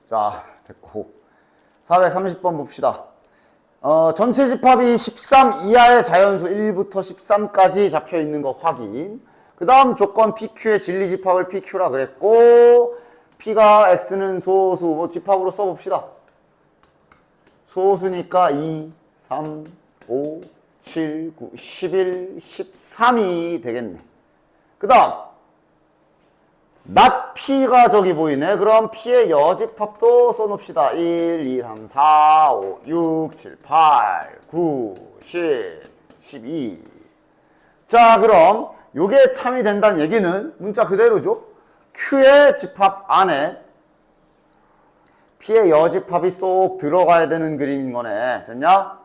자, 됐고. 430번 봅시다. 전체 집합이 13 이하의 자연수 1부터 13까지 잡혀 있는 거 확인. 그 다음 조건 PQ의 진리 집합을 PQ라 그랬고, P가 X는 소수, 뭐 집합으로 써봅시다. 소수니까 2, 3, 5, 7, 9, 11, 13이 되겠네. 그 다음 낫 P가 저기 보이네. 그럼 P의 여집합도 써놓읍시다. 1, 2, 3, 4, 5, 6, 7, 8, 9, 10, 12. 자, 그럼 요게 참이 된다는 얘기는 문자 그대로죠. Q의 집합 안에 P의 여집합이 쏙 들어가야 되는 그림인 거네. 됐냐?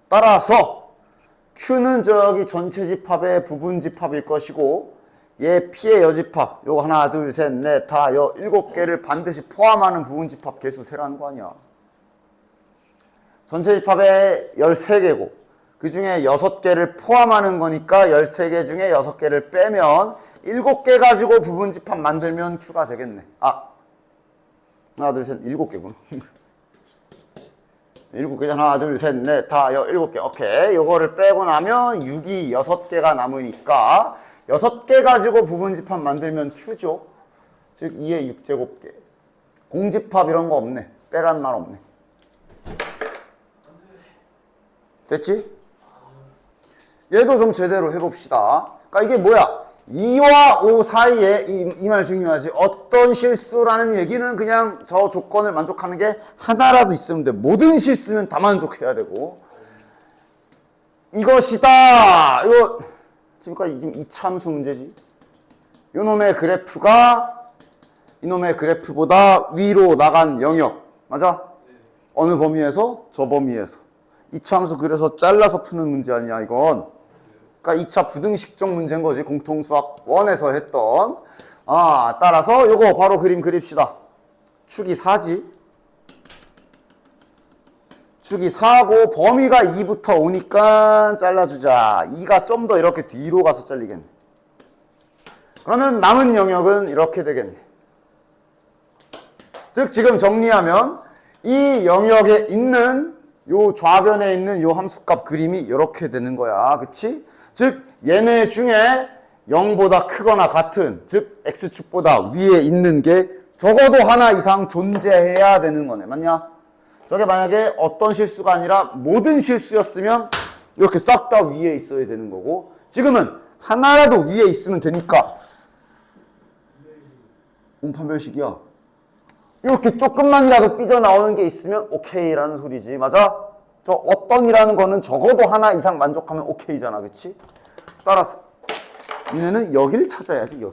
따라서 Q는 저기 전체 집합의 부분 집합일 것이고, 얘 P의 여집합, 요거 하나, 둘, 셋, 넷, 다, 요 7개를 반드시 포함하는 부분 집합 개수 세라는 거 아니야. 전체 집합에 13개고, 그 중에 6개를 포함하는 거니까 13개 중에 6개를 빼면 7개 가지고 부분 집합 만들면 Q가 되겠네. 아, 하나, 둘, 셋, 7개구나. 7개, 하나, 둘, 셋, 넷, 다, 7개. 오케이. 요거를 빼고 나면 6이 6개가 남으니까 6개 가지고 부분 집합 만들면 Q죠. 즉 2의 6제곱개. 공집합 이런 거 없네. 빼란 말 없네. 됐지? 얘도 좀 제대로 해봅시다. 그러니까 이게 뭐야? 2와 5 사이에 이 말 중요하지. 어떤 실수라는 얘기는 그냥 저 조건을 만족하는 게 하나라도 있으면 돼. 모든 실수면 다 만족해야 되고. 이것이다. 이거 지금까지 지금 이참수 문제지. 이놈의 그래프가 이놈의 그래프보다 위로 나간 영역. 맞아? 어느 범위에서? 저 범위에서. 이참수 그래서 잘라서 푸는 문제 아니야 이건. 그러니까 2차 부등식적 문제인 거지. 공통수학 1에서 했던. 따라서 요거 바로 그림 그립시다. 축이 4지. 축이 4고 범위가 2부터 5니까 잘라주자. 2가 좀 더 이렇게 뒤로 가서 잘리겠네. 그러면 남은 영역은 이렇게 되겠네. 즉 지금 정리하면 이 영역에 있는 요 좌변에 있는 요 함수값 그림이 이렇게 되는 거야. 그치? 즉 얘네 중에 0보다 크거나 같은, 즉 x축보다 위에 있는 게 적어도 하나 이상 존재해야 되는 거네. 맞냐? 저게 만약에 어떤 실수가 아니라 모든 실수였으면 이렇게 싹 다 위에 있어야 되는 거고, 지금은 하나라도 위에 있으면 되니까 판별식이야. 이렇게 조금만이라도 삐져나오는 게 있으면 오케이라는 소리지. 맞아? 저 어떤이라는 거는 적어도 하나 이상 만족하면 오케이잖아. 그치? 따라서 얘네는 여기를 찾아야지.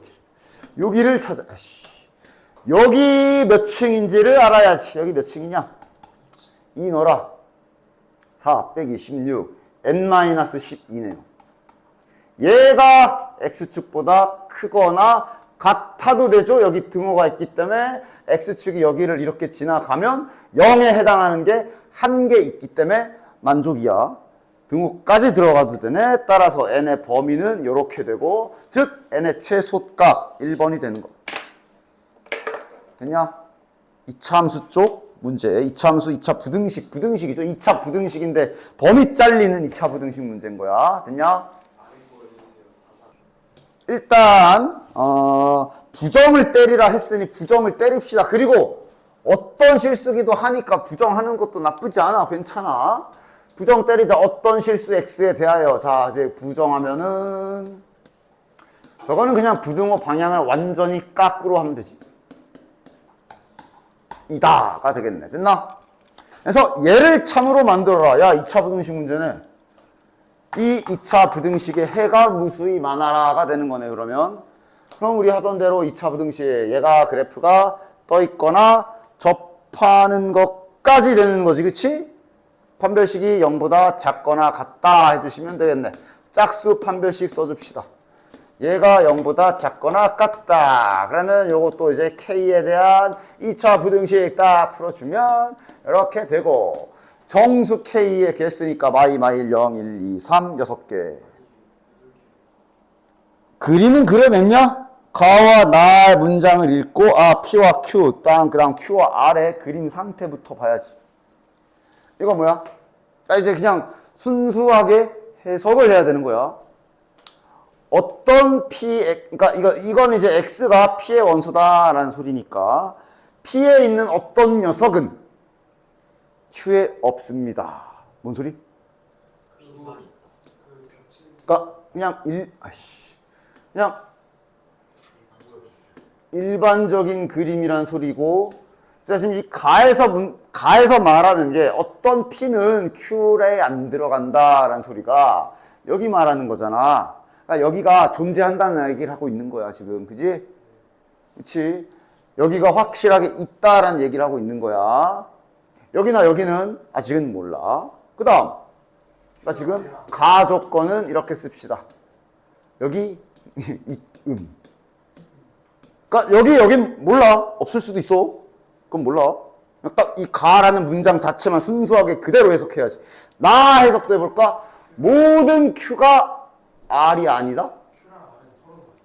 여기를 찾아야지. 여기 몇 층인지를 알아야지. 여기 몇 층이냐? 2 넣어라. 4 빼기 16 n-12네요. 얘가 x축보다 크거나 같아도 되죠. 여기 등호가 있기 때문에 x축이 여기를 이렇게 지나가면 0에 해당하는 게 한 개 있기 때문에 만족이야. 등호까지 들어가도 되네. 따라서 n의 범위는 이렇게 되고, 즉 n의 최소값 1번이 되는 거. 됐냐? 2차 함수 쪽 문제. 2차 함수 2차 부등식이죠. 2차 부등식인데 범위 잘리는 2차 부등식 문제인 거야. 됐냐? 일단 부정을 때리라 했으니 부정을 때립시다. 그리고 어떤 실수기도 하니까 부정하는 것도 나쁘지 않아. 괜찮아. 부정 때리자. 어떤 실수 x에 대하여. 자, 이제 부정하면은 저거는 그냥 부등호 방향을 완전히 깎으로 하면 되지. 이다가 되겠네. 됐나? 그래서 얘를 참으로 만들어라. 야, 2차 부등식 문제는 이 2차 부등식의 해가 무수히 많아라가 되는 거네. 그럼 우리 하던 대로 2차 부등식에 얘가 그래프가 떠 있거나 접하는 것까지 되는 거지. 그치? 판별식이 0보다 작거나 같다 해주시면 되겠네. 짝수 판별식 써줍시다. 얘가 0보다 작거나 같다. 그러면 요것도 이제 K에 대한 2차 부등식 딱 풀어주면 이렇게 되고, 정수 K의 개수니까 마일 0, 1, 2, 3, 6개. 그림은 그려냈냐? 가와 나의 문장을 읽고 P와 Q, 그다음 Q와 R의 그림 상태부터 봐야지. 이거 뭐야? 자, 이제 그냥 순수하게 해석을 해야 되는 거야. 어떤 P, 그러니까 이건 이제 X가 P의 원소다라는 소리니까 P에 있는 어떤 녀석은 Q에 없습니다. 뭔 소리? 그러니까 그냥 그냥 일반적인 그림이란 소리고, 자, 지금 이 가에서 말하는 게 어떤 P는 Q에 안 들어간다라는 소리가 여기 말하는 거잖아. 그러니까 여기가 존재한다는 얘기를 하고 있는 거야, 지금. 그지? 그치? 여기가 확실하게 있다라는 얘기를 하고 있는 거야. 여기나 여기는 아직은 몰라. 그 다음. 그러니까 지금 가 조건은 이렇게 씁시다. 여기, 그러니까 여긴 몰라. 없을 수도 있어. 그건 몰라. 딱 이 가라는 문장 자체만 순수하게 그대로 해석해야지. 나 해석도 해볼까? 모든 Q가 R이 아니다?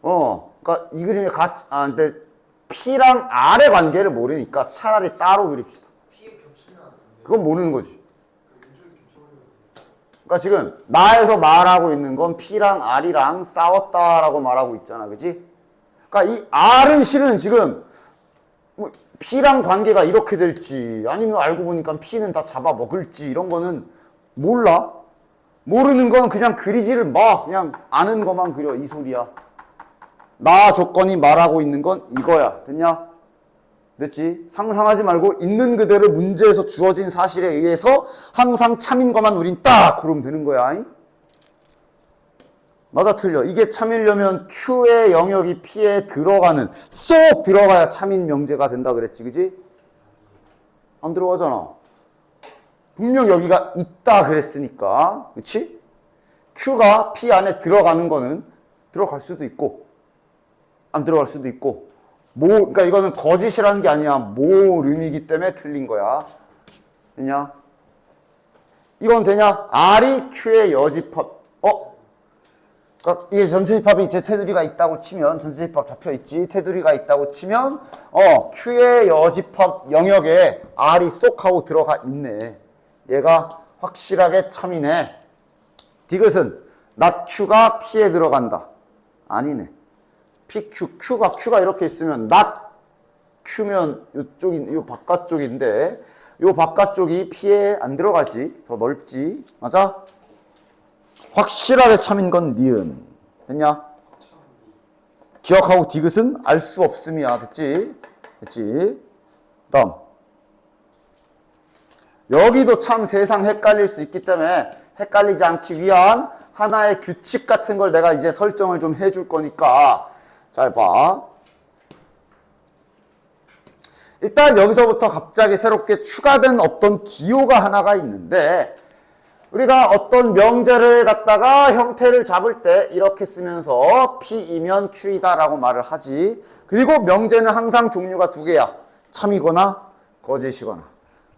그러니까 이 그림의 근데 P랑 R의 관계를 모르니까 차라리 따로 그립시다. 그건 모르는 거지. 그러니까 지금 나에서 말하고 있는 건 P랑 R이랑 싸웠다라고 말하고 있잖아. 그지? 그러니까 이 R은 실은 지금 P랑 관계가 이렇게 될지 아니면 알고 보니까 P는 다 잡아먹을지 이런 거는 몰라. 모르는 건 그냥 그리지를 마. 그냥 아는 것만 그려. 이 소리야. 나 조건이 말하고 있는 건 이거야. 됐냐? 됐지? 상상하지 말고 있는 그대로 문제에서 주어진 사실에 의해서 항상 참인 것만 우린 딱 그러면 되는 거야. 맞아 틀려. 이게 참이려면 Q의 영역이 P에 들어가는, 쏙 들어가야 참인 명제가 된다 그랬지. 그지? 안 들어가잖아. 분명 여기가 있다 그랬으니까. 그치? Q가 P 안에 들어가는 거는 들어갈 수도 있고 안 들어갈 수도 있고, 그러니까 이거는 거짓이라는 게 아니야. 모름이기 때문에 틀린 거야. 되냐? 이건 되냐? R이 Q의 여집합. 그러니까 이게 전체집합이 이제 테두리가 있다고 치면, 전체집합 잡혀있지. 테두리가 있다고 치면, Q의 여집합 영역에 R이 쏙 하고 들어가 있네. 얘가 확실하게 참이네. 디귿은 not Q가 P에 들어간다. 아니네. PQ, Q가 이렇게 있으면 not Q면 요 바깥쪽인데, 요 바깥쪽이 P에 안 들어가지. 더 넓지. 맞아? 확실하게 참인 건 니은. 됐냐? 기억하고 디귿은 알 수 없음이야. 됐지? 됐지? 다음. 여기도 참 세상 헷갈릴 수 있기 때문에 헷갈리지 않기 위한 하나의 규칙 같은 걸 내가 이제 설정을 좀 해줄 거니까 잘 봐. 일단 여기서부터 갑자기 새롭게 추가된 어떤 기호가 하나가 있는데, 우리가 어떤 명제를 갖다가 형태를 잡을 때 이렇게 쓰면서 P이면 Q이다 라고 말을 하지. 그리고 명제는 항상 종류가 두 개야. 참이거나 거짓이거나.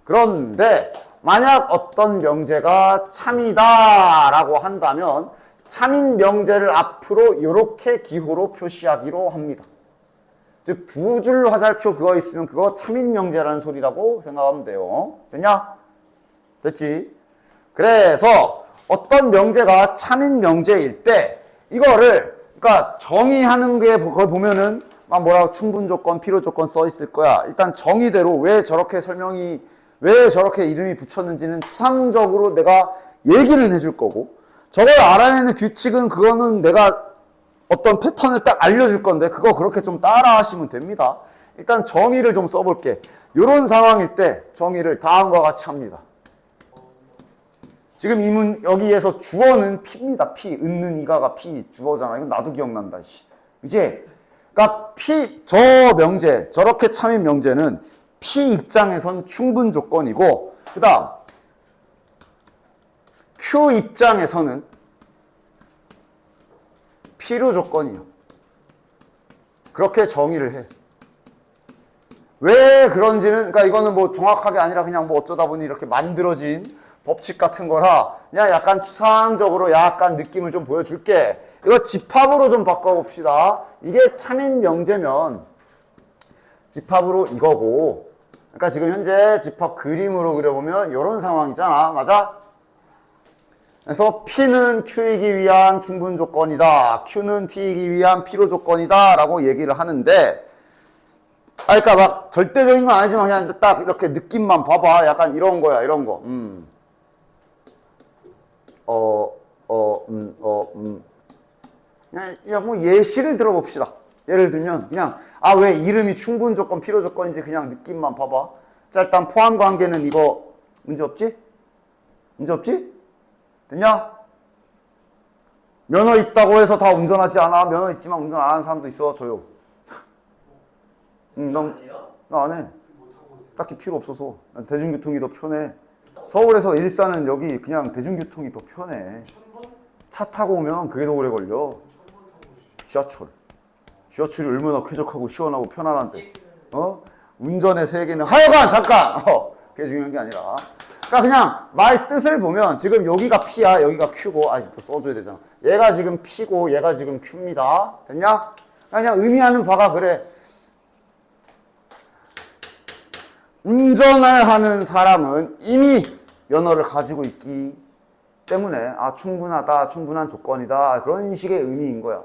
그런데 만약 어떤 명제가 참이다 라고 한다면 참인 명제를 앞으로 이렇게 기호로 표시하기로 합니다. 즉 두 줄 화살표 그거 있으면 그거 참인 명제라는 소리라고 생각하면 돼요. 됐냐? 됐지? 그래서 어떤 명제가 참인 명제일 때 이거를, 그러니까 정의하는 게 그걸 보면은 막 뭐라고 충분 조건, 필요 조건 써 있을 거야. 일단 정의대로 왜 저렇게 이름이 붙였는지는 추상적으로 내가 얘기는 해줄 거고, 저걸 알아내는 규칙은 그거는 내가 어떤 패턴을 딱 알려줄 건데 그거 그렇게 좀 따라 하시면 됩니다. 일단 정의를 좀 써볼게. 이런 상황일 때 정의를 다음과 같이 합니다. 지금 여기에서 주어는 P입니다. P. 은는 이가가 P. 주어잖아. 이건 나도 기억난다. 그치? 그러니까 저 명제, 저렇게 참인 명제는 P 입장에선 충분 조건이고, 그 다음 Q 입장에서는 필요 조건이요. 그렇게 정의를 해. 왜 그런지는, 그러니까 이거는 뭐 정확하게 아니라 그냥 뭐 어쩌다 보니 이렇게 만들어진 법칙 같은 거라 그냥 약간 추상적으로 약간 느낌을 좀 보여줄게. 이거 집합으로 좀 바꿔봅시다. 이게 참인 명제면 집합으로 이거고, 그러니까 지금 현재 집합 그림으로 그려보면 이런 상황이잖아. 맞아? 그래서 P는 Q이기 위한 충분 조건이다. Q는 P이기 위한 필요 조건이다. 라고 얘기를 하는데, 그러니까 막 절대적인 건 아니지만 그냥 딱 이렇게 느낌만 봐봐. 약간 이런 거야, 이런 거. 그냥 뭐 예시를 들어봅시다. 예를 들면 그냥 왜 이름이 충분 조건, 필요 조건인지 그냥 느낌만 봐봐. 자, 일단 포함 관계는 이거 문제 없지? 문제 없지? 됐냐? 면허 있다고 해서 다 운전하지 않아. 면허 있지만 운전 안 하는 사람도 있어. 조용. 나 안 해. 딱히 필요 없어서. 대중교통이 더 편해. 서울에서 일산은 여기 그냥 대중교통이 더 편해. 차 타고 오면 그게 더 오래 걸려. 지하철. 지하철이 얼마나 쾌적하고 시원하고 편안한데. 운전의 세계는 하여간 잠깐. 그게 중요한 게 아니라. 그러니까 그냥 말 뜻을 보면 지금 여기가 P야, 여기가 Q고, 또 써줘야 되잖아. 얘가 지금 P고, 얘가 지금 Q입니다. 됐냐? 그냥 의미하는 바가 그래. 운전을 하는 사람은 이미 면허를 가지고 있기 때문에 충분하다, 충분한 조건이다, 그런 식의 의미인 거야.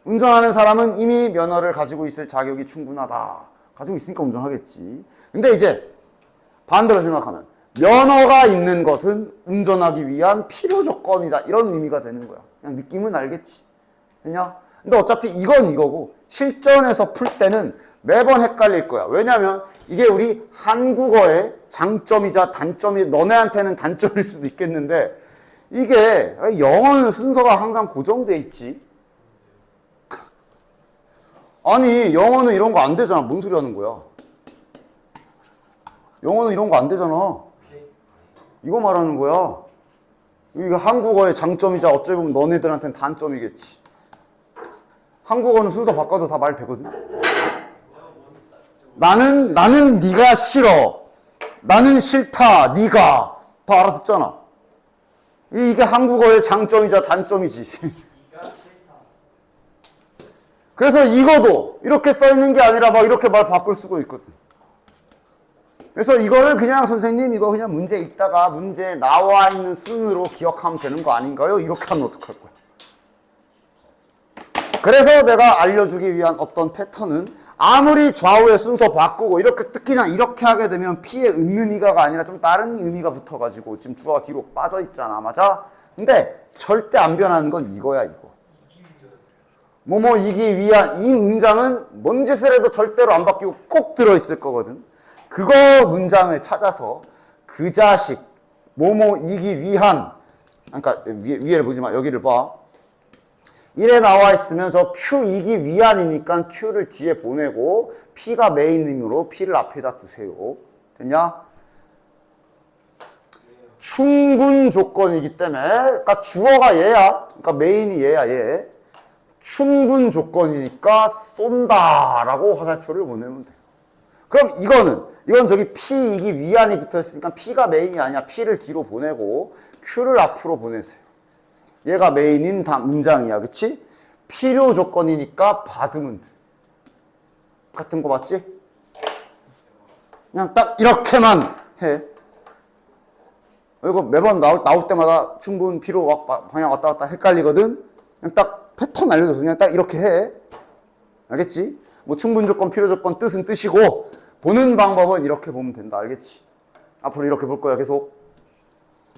운전하는 사람은 이미 면허를 가지고 있을 자격이 충분하다. 가지고 있으니까 운전하겠지. 근데 이제 반대로 생각하면 면허가 있는 것은 운전하기 위한 필요 조건이다. 이런 의미가 되는 거야. 그냥 느낌은 알겠지. 됐냐? 근데 어차피 이건 이거고 실전에서 풀 때는 매번 헷갈릴 거야. 왜냐면 이게 우리 한국어의 장점이자 단점이 너네한테는 단점일 수도 있겠는데 이게 영어는 순서가 항상 고정돼 있지. 아니 영어는 이런 거 안 되잖아. 뭔 소리 하는 거야. 영어는 이런 거 안 되잖아. 이거 말하는 거야. 이게 한국어의 장점이자 어찌 보면 너네들한테는 단점이겠지. 한국어는 순서 바꿔도 다 말 되거든. 나는 네가 싫어. 나는 싫다. 네가 다 알아듣잖아. 이게 한국어의 장점이자 단점이지. 그래서 이거도 이렇게 써 있는 게 아니라 막 이렇게 말 바꿀 수도 있거든. 그래서 이거를 그냥 선생님 이거 그냥 문제 읽다가 문제에 나와 있는 순으로 기억하면 되는 거 아닌가요? 이렇게 하면 어떡할 거야? 그래서 내가 알려주기 위한 어떤 패턴은 아무리 좌우의 순서 바꾸고 이렇게 특히나 이렇게 하게 되면 P의 있는 이가가 아니라 좀 다른 의미가 붙어가지고 지금 주어가 뒤로 빠져 있잖아. 맞아? 근데 절대 안 변하는 건 이거야, 이거. 뭐뭐 이기 위한 이 문장은 뭔 짓을 해도 절대로 안 바뀌고 꼭 들어있을 거거든. 그거 문장을 찾아서 그 자식 뭐뭐 이기 위한, 그러니까 위에를 보지 마. 여기를 봐. 이래 나와 있으면 저 Q 이기 위한이니까 Q를 뒤에 보내고 P가 메인이므로 P를 앞에다 두세요. 됐냐? 충분 조건이기 때문에, 그러니까 주어가 얘야. 그러니까 메인이 얘야, 얘. 충분 조건이니까 쏜다라고 화살표를 보내면 돼요. 그럼 이건 저기 P이기 위안이 붙어 있으니까 P가 메인이 아니야. P를 뒤로 보내고 Q를 앞으로 보내세요. 얘가 메인인 문장이야. 그치? 필요 조건이니까 받으면 돼. 같은 거 맞지? 그냥 딱 이렇게만 해. 이거 매번 나올 때마다 충분, 필요, 방향 왔다 갔다 헷갈리거든? 그냥 딱 패턴 알려줘서 그냥 딱 이렇게 해. 알겠지? 뭐 충분 조건, 필요 조건 뜻은 뜻이고 보는 방법은 이렇게 보면 된다. 알겠지? 앞으로 이렇게 볼 거야, 계속.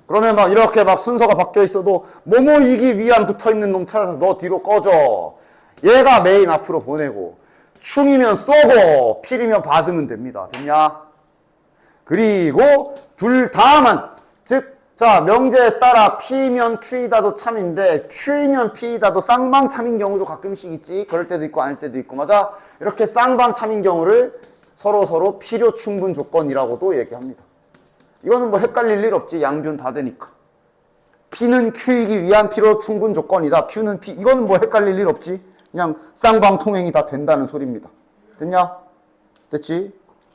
그러면 막 이렇게 막 순서가 바뀌어 있어도 뭐뭐이기 위한 붙어 있는 놈 찾아서 너 뒤로 꺼져. 얘가 메인 앞으로 보내고 충이면 쏘고 필이면 받으면 됩니다. 됐냐? 그리고 둘 다만, 즉, 자, 명제에 따라 P면 Q이다도 참인데 Q이면 P이다도 쌍방 참인 경우도 가끔씩 있지. 그럴 때도 있고 아닐 때도 있고. 맞아? 이렇게 쌍방 참인 경우를 서로 필요 충분 조건이라고도 얘기합니다. 이거는 뭐 헷갈릴 일 없지. 양변 다 되니까. P는 Q이기 위한 필요 충분 조건이다. Q는 P. 이거는 뭐 헷갈릴 일 없지. 그냥 쌍방 통행이 다 된다는 소리입니다. 됐냐? 됐지?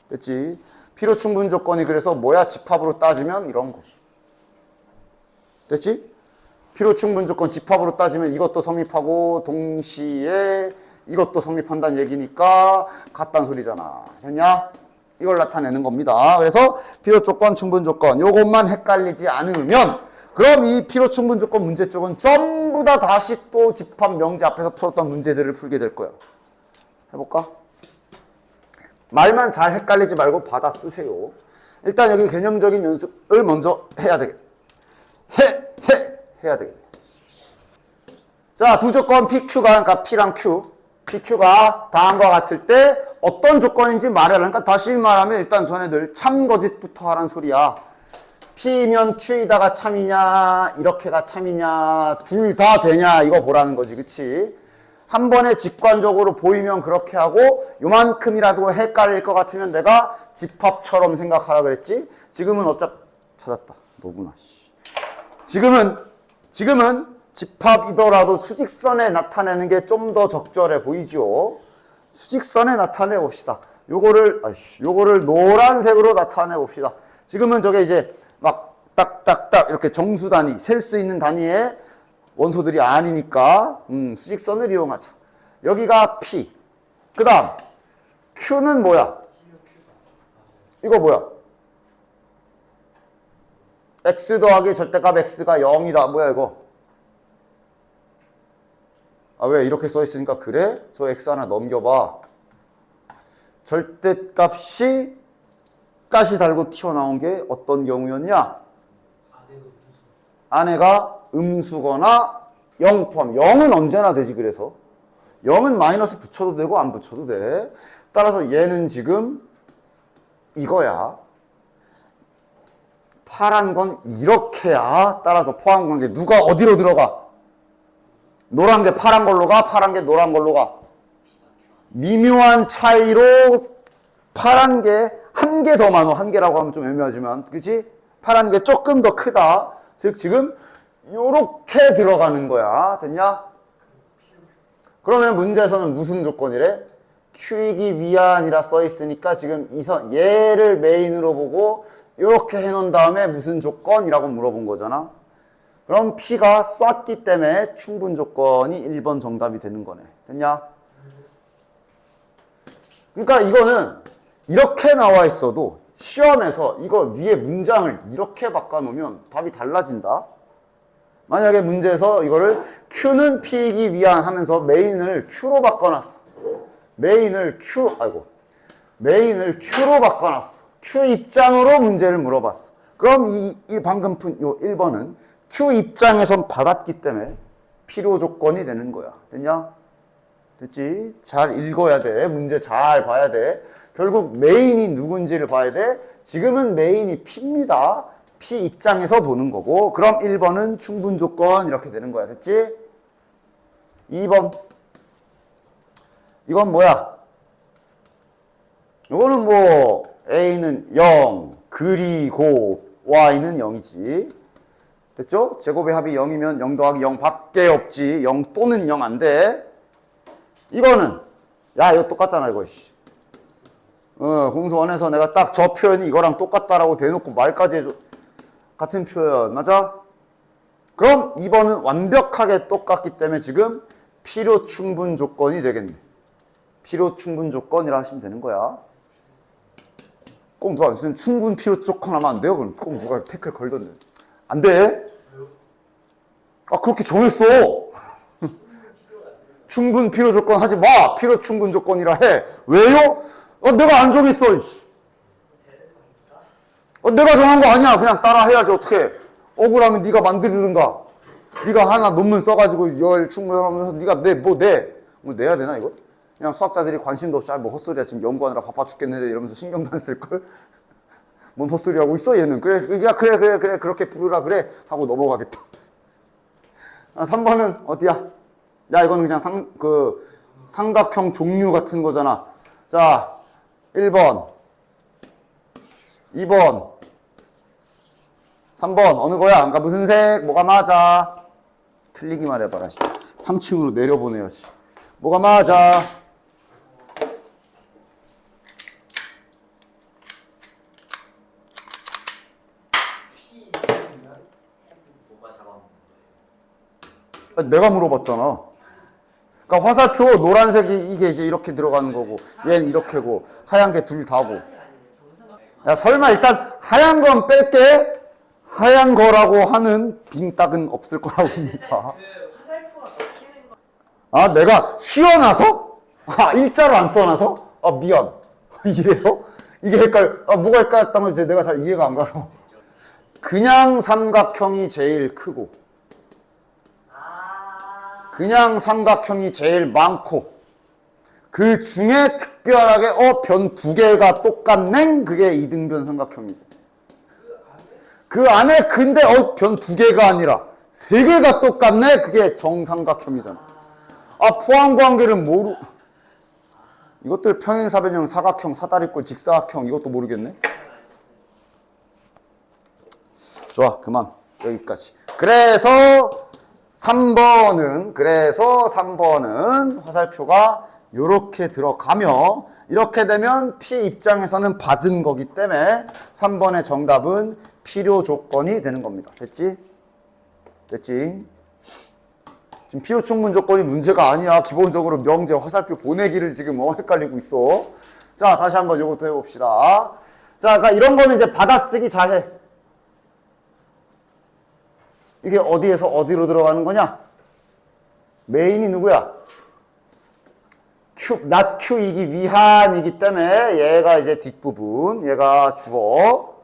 됐지? 필요 충분 조건이 그래서 뭐야? 집합으로 따지면 이런 거. 됐지? 필요 충분 조건 집합으로 따지면 이것도 성립하고 동시에 이것도 성립한다는 얘기니까 같다는 소리잖아. 됐냐? 이걸 나타내는 겁니다. 그래서 필요 조건, 충분 조건 요것만 헷갈리지 않으면 그럼 이 필요 충분 조건 문제 쪽은 전부 다 다시 또 집합 명제 앞에서 풀었던 문제들을 풀게 될 거야. 해볼까? 말만 잘 헷갈리지 말고 받아 쓰세요. 일단 여기 개념적인 연습을 먼저 해야 되겠다. 해야 되겠네. 자, 두 조건 PQ가, 그러니까 P랑 Q. PQ가 다음과 같을 때 어떤 조건인지 말해라. 그러니까 다시 말하면 일단 전에들 참거짓부터 하란 소리야. P면 Q이다가 참이냐, 이렇게가 참이냐, 둘 다 되냐, 이거 보라는 거지. 그치? 한 번에 직관적으로 보이면 그렇게 하고 요만큼이라도 헷갈릴 것 같으면 내가 집합처럼 생각하라 그랬지? 지금은 찾았다. 너구나. 지금은 집합이더라도 수직선에 나타내는 게 좀 더 적절해 보이죠? 수직선에 나타내 봅시다. 요거를 노란색으로 나타내 봅시다. 지금은 저게 이제 막 딱딱딱 이렇게 정수 단위, 셀 수 있는 단위의 원소들이 아니니까 수직선을 이용하자. 여기가 P. 그 다음 Q는 뭐야? 이거 뭐야? X 더하기 절대값 X가 0이다. 뭐야 이거? 아, 왜 이렇게 써있으니까 그래? 저 X 하나 넘겨봐. 절대값이 가시 달고 튀어나온 게 어떤 경우였냐? 안에가 음수거나 0 포함. 0은 언제나 되지. 그래서 0은 마이너스 붙여도 되고 안 붙여도 돼. 따라서 얘는 지금 이거야. 파란 건 이렇게야. 따라서 포함관계 누가 어디로 들어가? 노란 게 파란 걸로 가, 파란 게 노란 걸로 가. 미묘한 차이로 파란 게 한 개 더 많아. 한 개라고 하면 좀 애매하지만, 그치? 파란 게 조금 더 크다. 즉 지금 요렇게 들어가는 거야. 됐냐? 그러면 문제에서는 무슨 조건이래? Q이기 위한이라 써 있으니까 지금 얘를 메인으로 보고 요렇게 해놓은 다음에 무슨 조건이라고 물어본 거잖아. 그럼 P가 쐈기 때문에 충분 조건이 1번 정답이 되는 거네. 됐냐? 그러니까 이거는 이렇게 나와 있어도 시험에서 이걸 위에 문장을 이렇게 바꿔놓으면 답이 달라진다. 만약에 문제에서 이거를 Q는 P이기 위한 하면서 메인을 Q로 바꿔놨어. 메인을 Q로 바꿔놨어. Q 입장으로 문제를 물어봤어. 그럼 이 방금 푼 요 1번은 Q 입장에선 받았기 때문에 필요 조건이 되는 거야. 됐냐? 됐지? 잘 읽어야 돼. 문제 잘 봐야 돼. 결국 메인이 누군지를 봐야 돼. 지금은 메인이 P입니다. P 입장에서 보는 거고. 그럼 1번은 충분 조건 이렇게 되는 거야. 됐지? 2번. 이건 뭐야? 이거는 뭐 A는 0 그리고 Y는 0이지. 됐죠? 제곱의 합이 0이면 0 더하기 0 밖에 없지. 0 또는 0 안 돼. 이거는 야 이거 똑같잖아 이거. 공수원에서 내가 딱 저 표현이 이거랑 똑같다라고 대놓고 말까지 해줘. 같은 표현 맞아? 그럼 2번은 완벽하게 똑같기 때문에 지금 필요 충분 조건이 되겠네. 필요 충분 조건이라 하시면 되는 거야. 꼭 누가 무슨 충분 필요 조건 하면 안 돼요? 그럼 꼭 누가 태클 걸던데. 안 돼. 아 그렇게 정했어. 충분 필요 조건 하지 마. 필요 충분 조건이라 해. 왜요? 내가 안 정했어. 내가 정한 거 아니야. 그냥 따라 해야지 어떻게. 억울하면 네가 만들든가. 네가 하나 논문 써가지고 열 충분하면서 네가 뭐 내야 되나 이거? 그냥 수학자들이 관심도 없이 뭐 헛소리야 지금 연구하느라 바빠 죽겠는데 이러면서 신경도 안 쓸걸? 뭔 헛소리 하고 있어 얘는. 그래 그렇게 부르라 그래 하고 넘어가겠다. 3번은 어디야? 야 이거는 그냥 삼각형 종류 같은 거잖아. 자 1번 2번 3번 어느 거야? 그러니까 무슨 색? 뭐가 맞아? 틀리기만 해봐라. 3층으로 내려보내요. 뭐가 맞아? 내가 물어봤잖아. 그러니까 화살표 노란색이 이게 이제 이렇게 들어가는 거고 얘는 이렇게고 하얀 게 둘 다고. 야 설마 일단 하얀 건 뺄게. 하얀 거라고 하는 빙딱은 없을 거라고 봅니다. 아 내가 휘어나서? 아 일자로 안 써놔서? 아 미안. 이래서? 이게 뭐가 헷갈렸다면 이제 내가 잘 이해가 안 가서. 그냥 삼각형이 제일 크고 그냥 삼각형이 제일 많고 그 중에 특별하게 변 두 개가 똑같네? 그게 이등변 삼각형이고 그 안에 근데 변 두 개가 아니라 세 개가 똑같네? 그게 정삼각형이잖아. 아 포함관계를 모르 이것들 평행사변형, 사각형, 사다리꼴, 직사각형 이것도 모르겠네? 좋아 그만 여기까지. 그래서 3번은 화살표가 이렇게 들어가며 이렇게 되면 P 입장에서는 받은 거기 때문에 3번의 정답은 필요 조건이 되는 겁니다. 됐지? 됐지? 지금 필요 충분 조건이 문제가 아니야. 기본적으로 명제 화살표 보내기를 지금 헷갈리고 있어. 자 다시 한번 요것도 해봅시다. 자 그러니까 이런 거는 이제 받아쓰기 잘해. 이게 어디에서 어디로 들어가는 거냐? 메인이 누구야? not Q이기 위한이기 때문에 얘가 이제 뒷부분, 얘가 주어,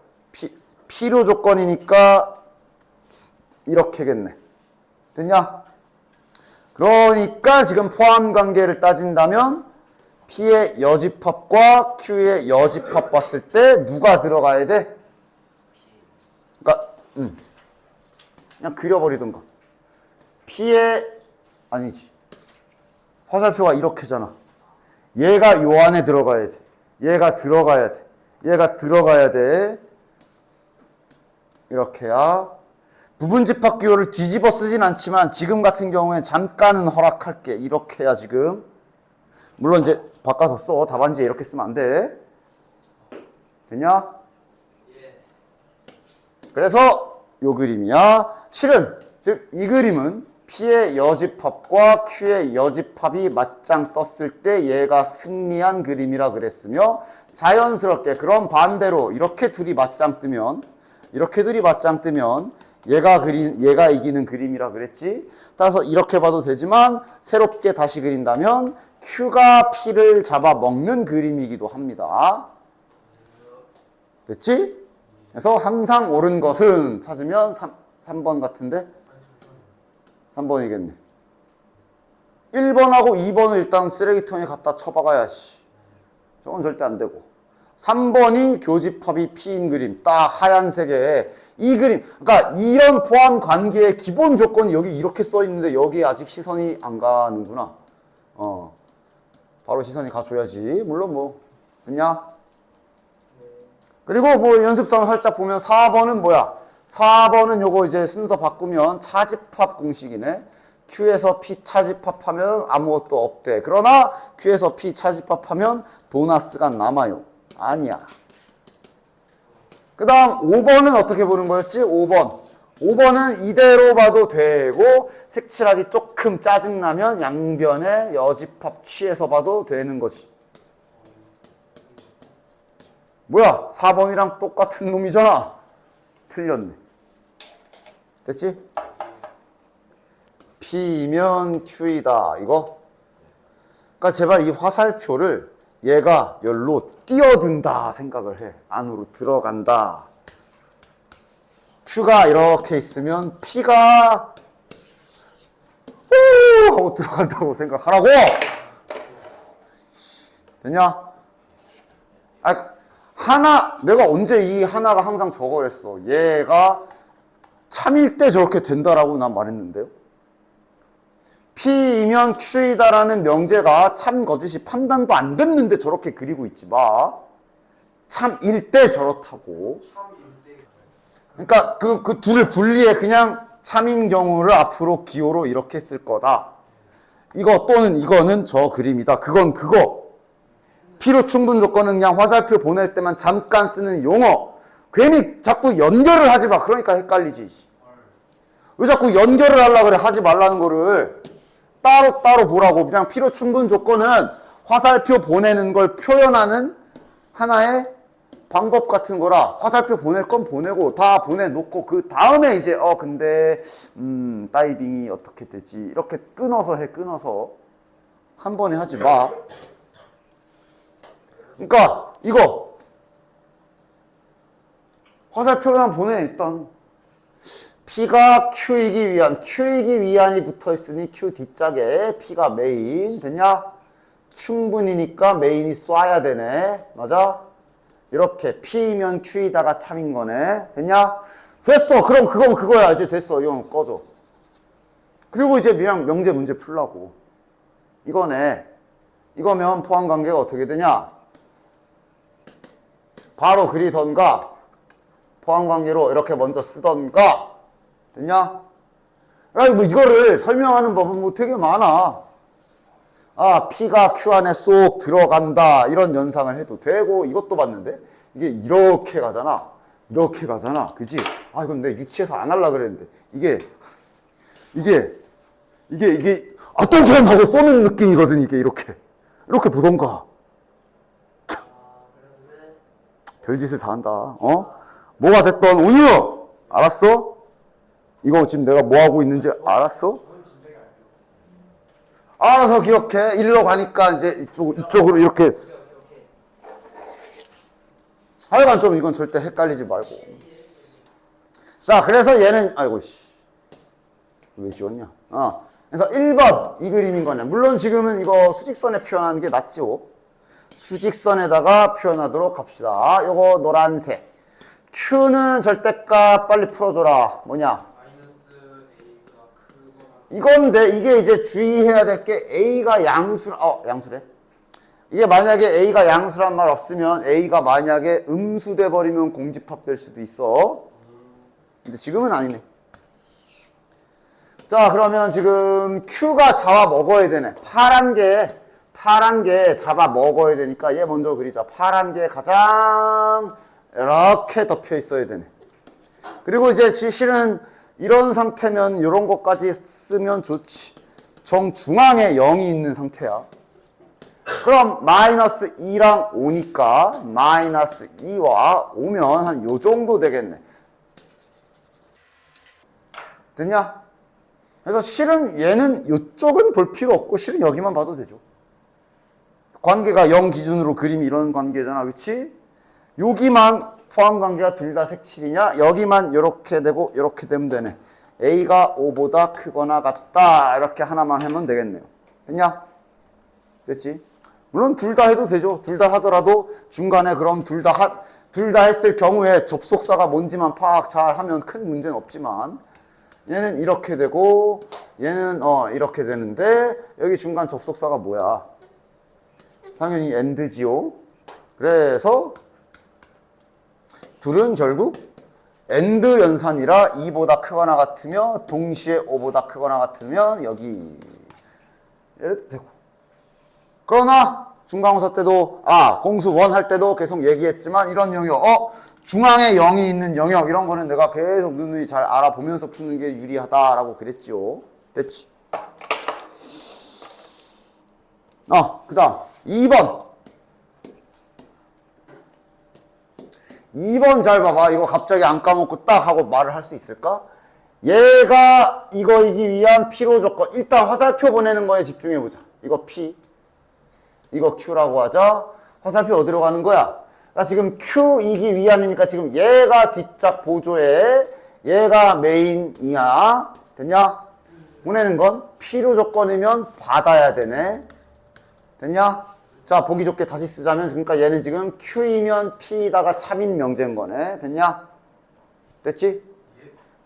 필요 조건이니까 이렇게겠네. 됐냐? 그러니까 지금 포함 관계를 따진다면 P의 여집합과 Q의 여집합 봤을 때 누가 들어가야 돼? 그러니까 그냥 그려버리던가. P의 아니지. 화살표가 이렇게잖아. 얘가 요 안에 들어가야 돼. 얘가 들어가야 돼. 얘가 들어가야 돼. 이렇게야. 부분집합 기호를 뒤집어 쓰진 않지만 지금 같은 경우에 잠깐은 허락할게. 이렇게 해야 지금. 물론 이제 바꿔서 써. 답안지에 이렇게 쓰면 안 돼. 됐냐? 그래서 요 그림이야. 실은 즉 이 그림은 P의 여집합과 Q의 여집합이 맞짱 떴을 때 얘가 승리한 그림이라 그랬으며 자연스럽게 그럼 반대로 이렇게 둘이 맞짱 뜨면 얘가 이기는 그림이라 그랬지. 따라서 이렇게 봐도 되지만 새롭게 다시 그린다면 Q가 P를 잡아먹는 그림이기도 합니다. 됐지? 그래서 항상 옳은 것은 찾으면 3번 같은데? 3번이겠네. 1번하고 2번은 일단 쓰레기통에 갖다 쳐박아야지. 저건 절대 안 되고. 3번이 교집합이 P인 그림. 딱 하얀색에 이 그림. 그러니까 이런 포함 관계의 기본 조건이 여기 이렇게 써 있는데 여기에 아직 시선이 안 가는구나. 바로 시선이 가줘야지. 물론 뭐 됐냐? 그리고 뭐 연습상 살짝 보면 4번은 뭐야? 4번은 요거 이제 순서 바꾸면 차집합 공식이네. Q에서 P 차집합하면 아무것도 없대. 그러나 Q에서 P 차집합하면 보너스가 남아요. 아니야. 그 다음 5번은 어떻게 보는 거였지? 5번은 이대로 봐도 되고 색칠하기 조금 짜증나면 양변에 여집합 취해서 봐도 되는 거지. 뭐야? 4번이랑 똑같은 놈이잖아. 틀렸네. 됐지? P면 Q이다. 이거? 그러니까 제발 이 화살표를 얘가 열로 뛰어든다 생각을 해. 안으로 들어간다. Q가 이렇게 있으면 P가 후 하고 들어간다고 생각하라고. 되냐? 내가 언제 이 하나가 항상 저거 했어. 얘가 참일 때 저렇게 된다라고 난 말했는데요. P이면 Q이다라는 명제가 참 거짓이 판단도 안 됐는데 저렇게 그리고 있지 마. 참일 때 저렇다고. 그러니까 그 둘을 분리해. 그냥 참인 경우를 앞으로 기호로 이렇게 쓸 거다. 이거 또는 이거는 저 그림이다. 그건 그거. 필요 충분 조건은 그냥 화살표 보낼 때만 잠깐 쓰는 용어. 괜히 자꾸 연결을 하지 마. 그러니까 헷갈리지. 왜 자꾸 연결을 하려고 그래? 하지 말라는 거를. 따로 보라고. 그냥 필요 충분 조건은 화살표 보내는 걸 표현하는 하나의 방법 같은 거라. 화살표 보낼 건 보내고 다 보내놓고 그 다음에 이제 근데 다이빙이 어떻게 되지? 이렇게 끊어서 해. 끊어서 한 번에 하지 마. 그러니까 이거 화살표만 보내. 일단 P가 Q이기 위한이 붙어있으니 Q 뒷짝에 P가 메인. 됐냐? 충분이니까 메인이 쏴야 되네. 맞아? 이렇게 P면 Q이다가 참인 거네. 됐냐? 됐어. 그럼 그건 그거야. 이제 됐어. 이건 꺼줘. 그리고 이제 그냥 명제 문제 풀라고. 이거네. 이거면 포함관계가 어떻게 되냐? 바로 그리던가 포함관계로 이렇게 먼저 쓰던가. 됐냐? 아니 뭐 이거를 설명하는 법은 뭐 되게 많아. P가 Q 안에 쏙 들어간다. 이런 연상을 해도 되고, 이것도 봤는데, 이게 이렇게 가잖아. 이렇게 가잖아. 그지? 이건 내가 유치해서 안 하려고 그랬는데, 이게, 똥소리 하고 쏘는 느낌이거든, 이게 이렇게. 이렇게 보던가. 별짓을 다 한다. 뭐가 됐던, 온유! 알았어? 이거 지금 내가 뭐 하고 있는지 알았어? 알아서 기억해. 일로 가니까 이제 이쪽으로 이렇게. 하여간 좀 이건 절대 헷갈리지 말고. 자, 그래서 얘는, 왜 지웠냐? 그래서 1번 이 그림인 거네. 물론 지금은 이거 수직선에 표현하는 게 낫죠. 수직선에다가 표현하도록 합시다. 요거 노란색. Q는 절대값 빨리 풀어줘라. 뭐냐? 이건데 이게 이제 주의해야 될 게 A가 양수래. 이게 만약에 A가 양수란 말 없으면 A가 만약에 음수돼 버리면 공집합 될 수도 있어. 근데 지금은 아니네. 자, 그러면 지금 Q가 잡아 먹어야 되네. 파란 게 잡아 먹어야 되니까 얘 먼저 그리자. 파란 게 가장 이렇게 덮여 있어야 되네. 그리고 이제 실은 이런 상태면 이런 것까지 쓰면 좋지. 정중앙에 0이 있는 상태야. 그럼 마이너스 2랑 5니까 마이너스 2와 5면 한 요 정도 되겠네. 됐냐? 그래서 실은 얘는 이쪽은 볼 필요 없고 실은 여기만 봐도 되죠. 관계가 0 기준으로 그림이 이런 관계잖아. 그치? 여기만 포함관계가 둘 다 색칠이냐? 여기만 이렇게 되고 이렇게 되면 되네. A가 5보다 크거나 같다. 이렇게 하나만 하면 되겠네요. 됐냐? 됐지? 물론 둘 다 해도 되죠. 둘 다 하더라도 중간에 그럼 둘 다 했을 경우에 접속사가 뭔지만 파악 잘 하면 큰 문제는 없지만 얘는 이렇게 되고 얘는 이렇게 되는데 여기 중간 접속사가 뭐야? 당연히 AND지요. 그래서 둘은 결국 AND 연산이라 2보다 크거나 같으며 동시에 5보다 크거나 같으면 여기 이렇게 되고. 그러나 중간고사 때도 공수 1 할 때도 계속 얘기했지만 이런 영역 중앙에 0이 있는 영역 이런 거는 내가 계속 누누이 잘 알아보면서 푸는 게 유리하다라고 그랬지요. 됐지? 그 다음 2번 잘 봐봐. 이거 갑자기 안 까먹고 딱 하고 말을 할 수 있을까? 얘가 이거이기 위한 P로 조건. 일단 화살표 보내는 거에 집중해보자. 이거 P, 이거 Q라고 하자. 화살표 어디로 가는 거야? 나 지금 Q이기 위함이니까 지금 얘가 뒷짝 보조에 얘가 메인이야. 됐냐? 보내는 건 P로 조건이면 받아야 되네. 됐냐? 자, 보기 좋게 다시 쓰자면, 그러니까 얘는 지금 Q이면 P다가 참인 명제인 거네. 됐냐? 됐지?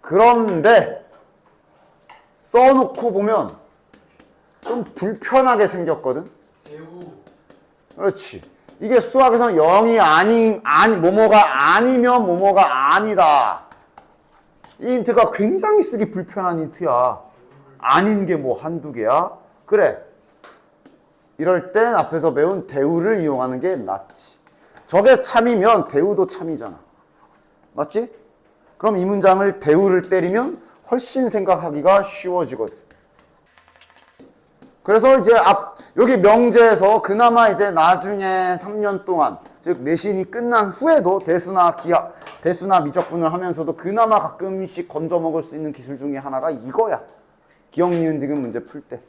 그런데, 써놓고 보면 좀 불편하게 생겼거든? 그렇지. 이게 수학에서는 0이 뭐뭐가 아니면 뭐뭐가 아니다. 이 힌트가 굉장히 쓰기 불편한 힌트야. 아닌 게 뭐 한두 개야? 그래. 이럴 땐 앞에서 배운 대우를 이용하는 게 낫지. 저게 참이면 대우도 참이잖아. 맞지? 그럼 이 문장을 대우를 때리면 훨씬 생각하기가 쉬워지거든. 그래서 이제 여기 명제에서 그나마 이제 나중에 3년 동안, 즉 내신이 끝난 후에도 대수나 미적분을 하면서도 그나마 가끔씩 건져 먹을 수 있는 기술 중에 하나가 이거야. 기억, 니은, 디귿 문제 풀 때.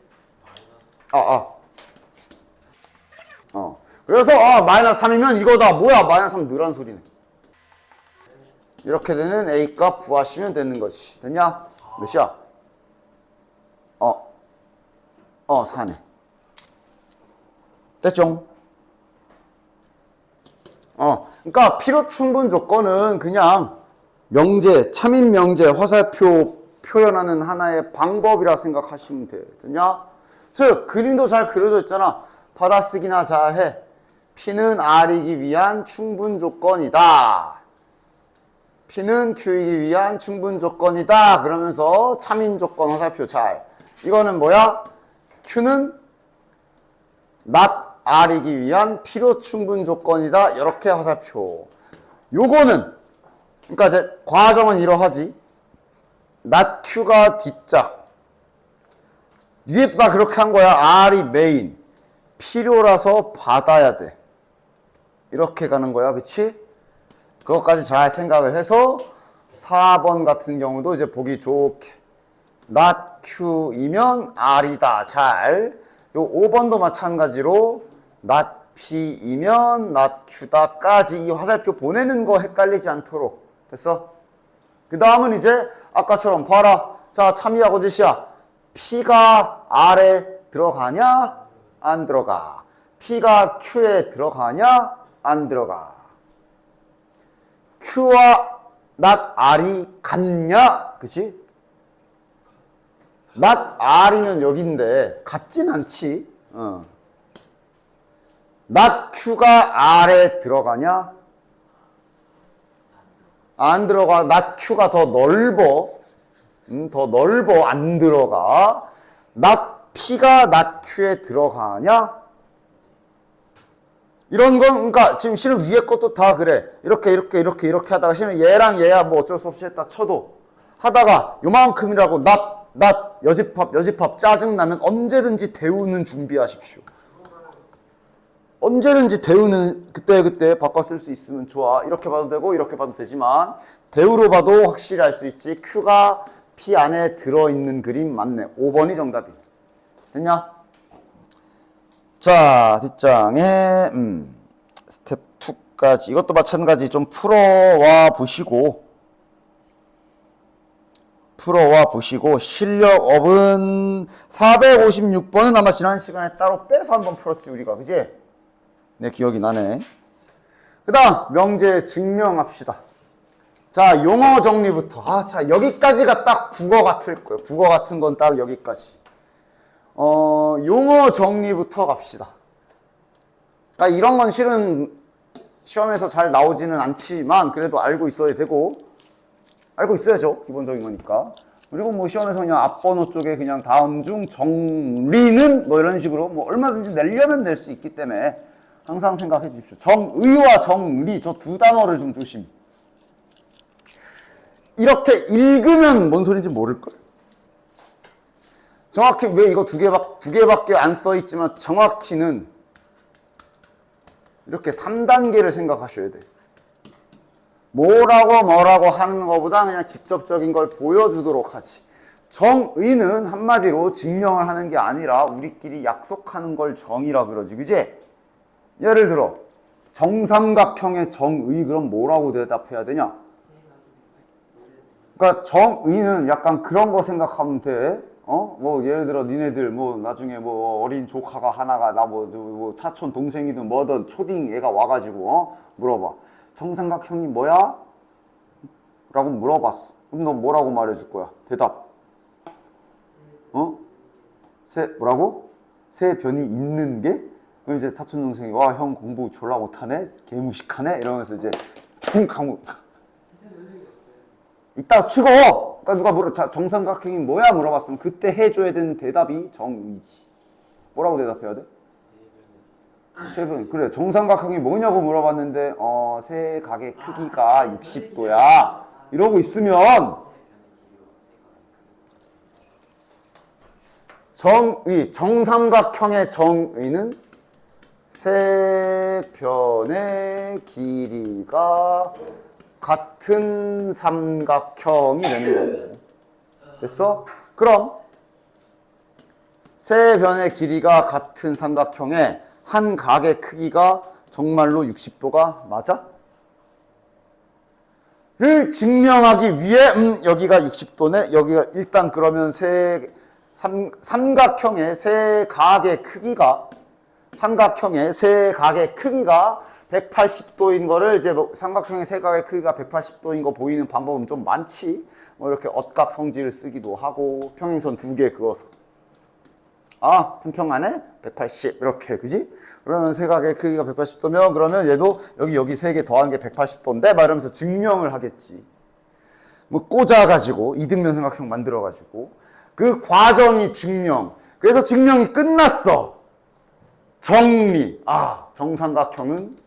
그래서 마이너스 3이면 이거다. 뭐야, 마이너스 3 늘한 소리네. 이렇게 되는 A 값 구하시면 되는 거지. 됐냐? 몇이야? 4네. 됐죠? 그러니까 필요 충분 조건은 그냥 명제, 참인 명제, 화살표 표현하는 하나의 방법이라 생각하시면 돼. 됐냐? 즉, 그림도 잘 그려져 있잖아. 받아쓰기나 잘해. P는 R이기 위한 충분 조건이다. P는 Q이기 위한 충분 조건이다. 그러면서 참인 조건 화살표 잘. 이거는 뭐야? Q는 not R이기 위한 필요 충분 조건이다. 이렇게 화살표. 요거는 그러니까 이제 과정은 이러하지. not Q가 뒷짝. 위에도 다 그렇게 한 거야. R이 메인. 필요라서 받아야 돼. 이렇게 가는 거야. 그치? 그것까지 잘 생각을 해서 4번 같은 경우도 이제 보기 좋게 not Q이면 R이다. 잘. 요 5번도 마찬가지로 not P이면 not Q다까지 이 화살표 보내는 거 헷갈리지 않도록. 됐어? 그 다음은 이제 아까처럼 봐라. 자, 참이하고 짓이야. P가 R에 들어가냐? 안 들어가. P가 Q에 들어가냐? 안 들어가. Q와 not R이 같냐? 그치? not R이면 여긴데 같진 않지. not Q가 R에 들어가냐? 안 들어가. not Q가 더 넓어. 더 넓어. 안 들어가. not P가 not Q에 들어가냐? 이런 건, 그러니까 지금 실은 위에 것도 다 그래. 이렇게 하다가 실은 얘랑 얘야 뭐 어쩔 수 없이 했다 쳐도 하다가 요만큼이라고 not 여집합 짜증나면 언제든지 데우는 준비하십시오. 언제든지 데우는 그때 바꿔 쓸 수 있으면 좋아. 이렇게 봐도 되고 이렇게 봐도 되지만 데우로 봐도 확실히 알 수 있지. Q가 P 안에 들어있는 그림 맞네. 5번이 정답이. 됐냐? 자, 뒷장에 스텝 2까지 이것도 마찬가지 좀 풀어와 보시고 실력업은 456번은 아마 지난 시간에 따로 빼서 한번 풀었지 우리가. 그지? 내 기억이 나네. 그 다음 명제 증명합시다. 자, 용어 정리부터. 자, 여기까지가 딱 국어 같을 거예요. 국어 같은 건 딱 여기까지. 용어 정리부터 갑시다. 그러니까 이런 건 실은 시험에서 잘 나오지는 않지만 그래도 알고 있어야 되고, 알고 있어야죠. 기본적인 거니까. 그리고 뭐 시험에서 그냥 앞번호 쪽에 그냥 다음 중 정리는 뭐 이런 식으로 뭐 얼마든지 내려면 낼 수 있기 때문에 항상 생각해 주십시오. 정의와 정리, 저 두 단어를 좀 조심. 이렇게 읽으면 뭔 소리인지 모를걸? 정확히 왜 이거 두 개밖에 안 써 있지만 정확히는 이렇게 3단계를 생각하셔야 돼. 뭐라고 하는 것보다 그냥 직접적인 걸 보여주도록 하지. 정의는 한마디로 증명을 하는 게 아니라 우리끼리 약속하는 걸 정의라 그러지. 그지? 예를 들어 정삼각형의 정의 그럼 뭐라고 대답해야 되냐? 그러니까 정의는 약간 그런 거 생각하면 돼. 뭐 예를 들어 니네들 뭐 나중에 뭐 어린 조카가 하나가 나 뭐 사촌 동생이든 뭐든 초딩 애가 와가지고 물어봐. 정삼각형이 뭐야? 라고 물어봤어. 그럼 너 뭐라고 말해줄 거야? 대답. 뭐라고? 세 변이 있는 게? 그럼 이제 사촌 동생이 와 형 공부 졸라 못하네? 개무식하네? 이러면서 이제 퉁 하고 이따 치고. 그러니까 누가 정삼각형이 뭐야 물어봤으면 그때 해줘야 되는 대답이 정의지. 뭐라고 대답해야 돼? 세 변. 그래, 정삼각형이 뭐냐고 물어봤는데 세 각의 크기가 60도야 이러고 있으면 정삼각형의 정의는 세 변의 길이가 같은 삼각형이 되는 거고. 됐어? 그럼 세 변의 길이가 같은 삼각형의 한 각의 크기가 정말로 60도가 맞아? 를 증명하기 위해 여기가 60도네. 여기가 일단 그러면 삼각형의 세 각의 크기가 180도인 거를 이제 뭐 삼각형의 세 각의 크기가 180도인 거 보이는 방법은 좀 많지. 뭐 이렇게 억각성질을 쓰기도 하고 평행선 두 개 그어서 평평 안에 180 이렇게 그지? 그러면 세 각의 크기가 180도면 그러면 얘도 여기 세 개 더한 게 180도인데 막 이러면서 증명을 하겠지. 뭐 꽂아가지고 이등변 삼각형 만들어가지고 그 과정이 증명. 그래서 증명이 끝났어. 정리. 정삼각형은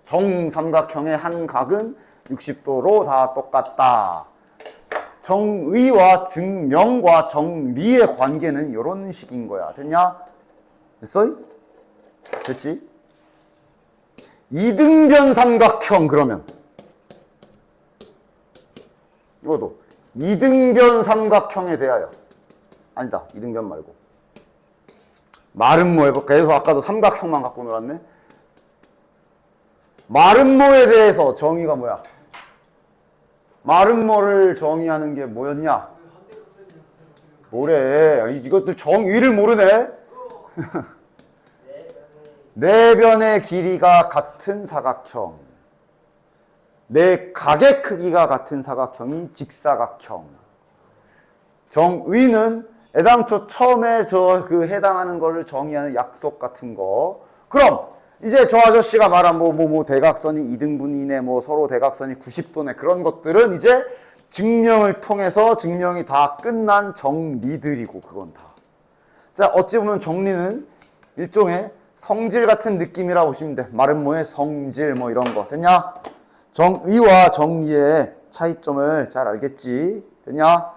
정삼각형의 한 각은 60도로 다 똑같다. 정의와 증명과 정리의 관계는 이런 식인 거야. 됐냐? 됐어? 됐지? 이등변 삼각형 그러면 이것도 이등변 삼각형에 대하여 아니다. 이등변 말고 마름모 해볼까? 그래서 아까도 삼각형만 갖고 놀았네. 마름모에 대해서 정의가 뭐야? 마름모를 정의하는 게 뭐였냐? 뭐래? 이것도 정의를 모르네? 네 변의 길이가 같은 사각형. 네 각의 크기가 같은 사각형이 직사각형. 정의는 애당초 처음에 해당하는 거를 정의하는 약속 같은 거. 그럼 이제 저 아저씨가 말한 대각선이 2등분이네, 서로 대각선이 90도네, 그런 것들은 이제 증명을 통해서 증명이 다 끝난 정리들이고, 그건 다. 자, 어찌 보면 정리는 일종의 성질 같은 느낌이라고 보시면 돼. 마름모의 성질 이런 거. 됐냐? 정의와 정리의 차이점을 잘 알겠지? 됐냐?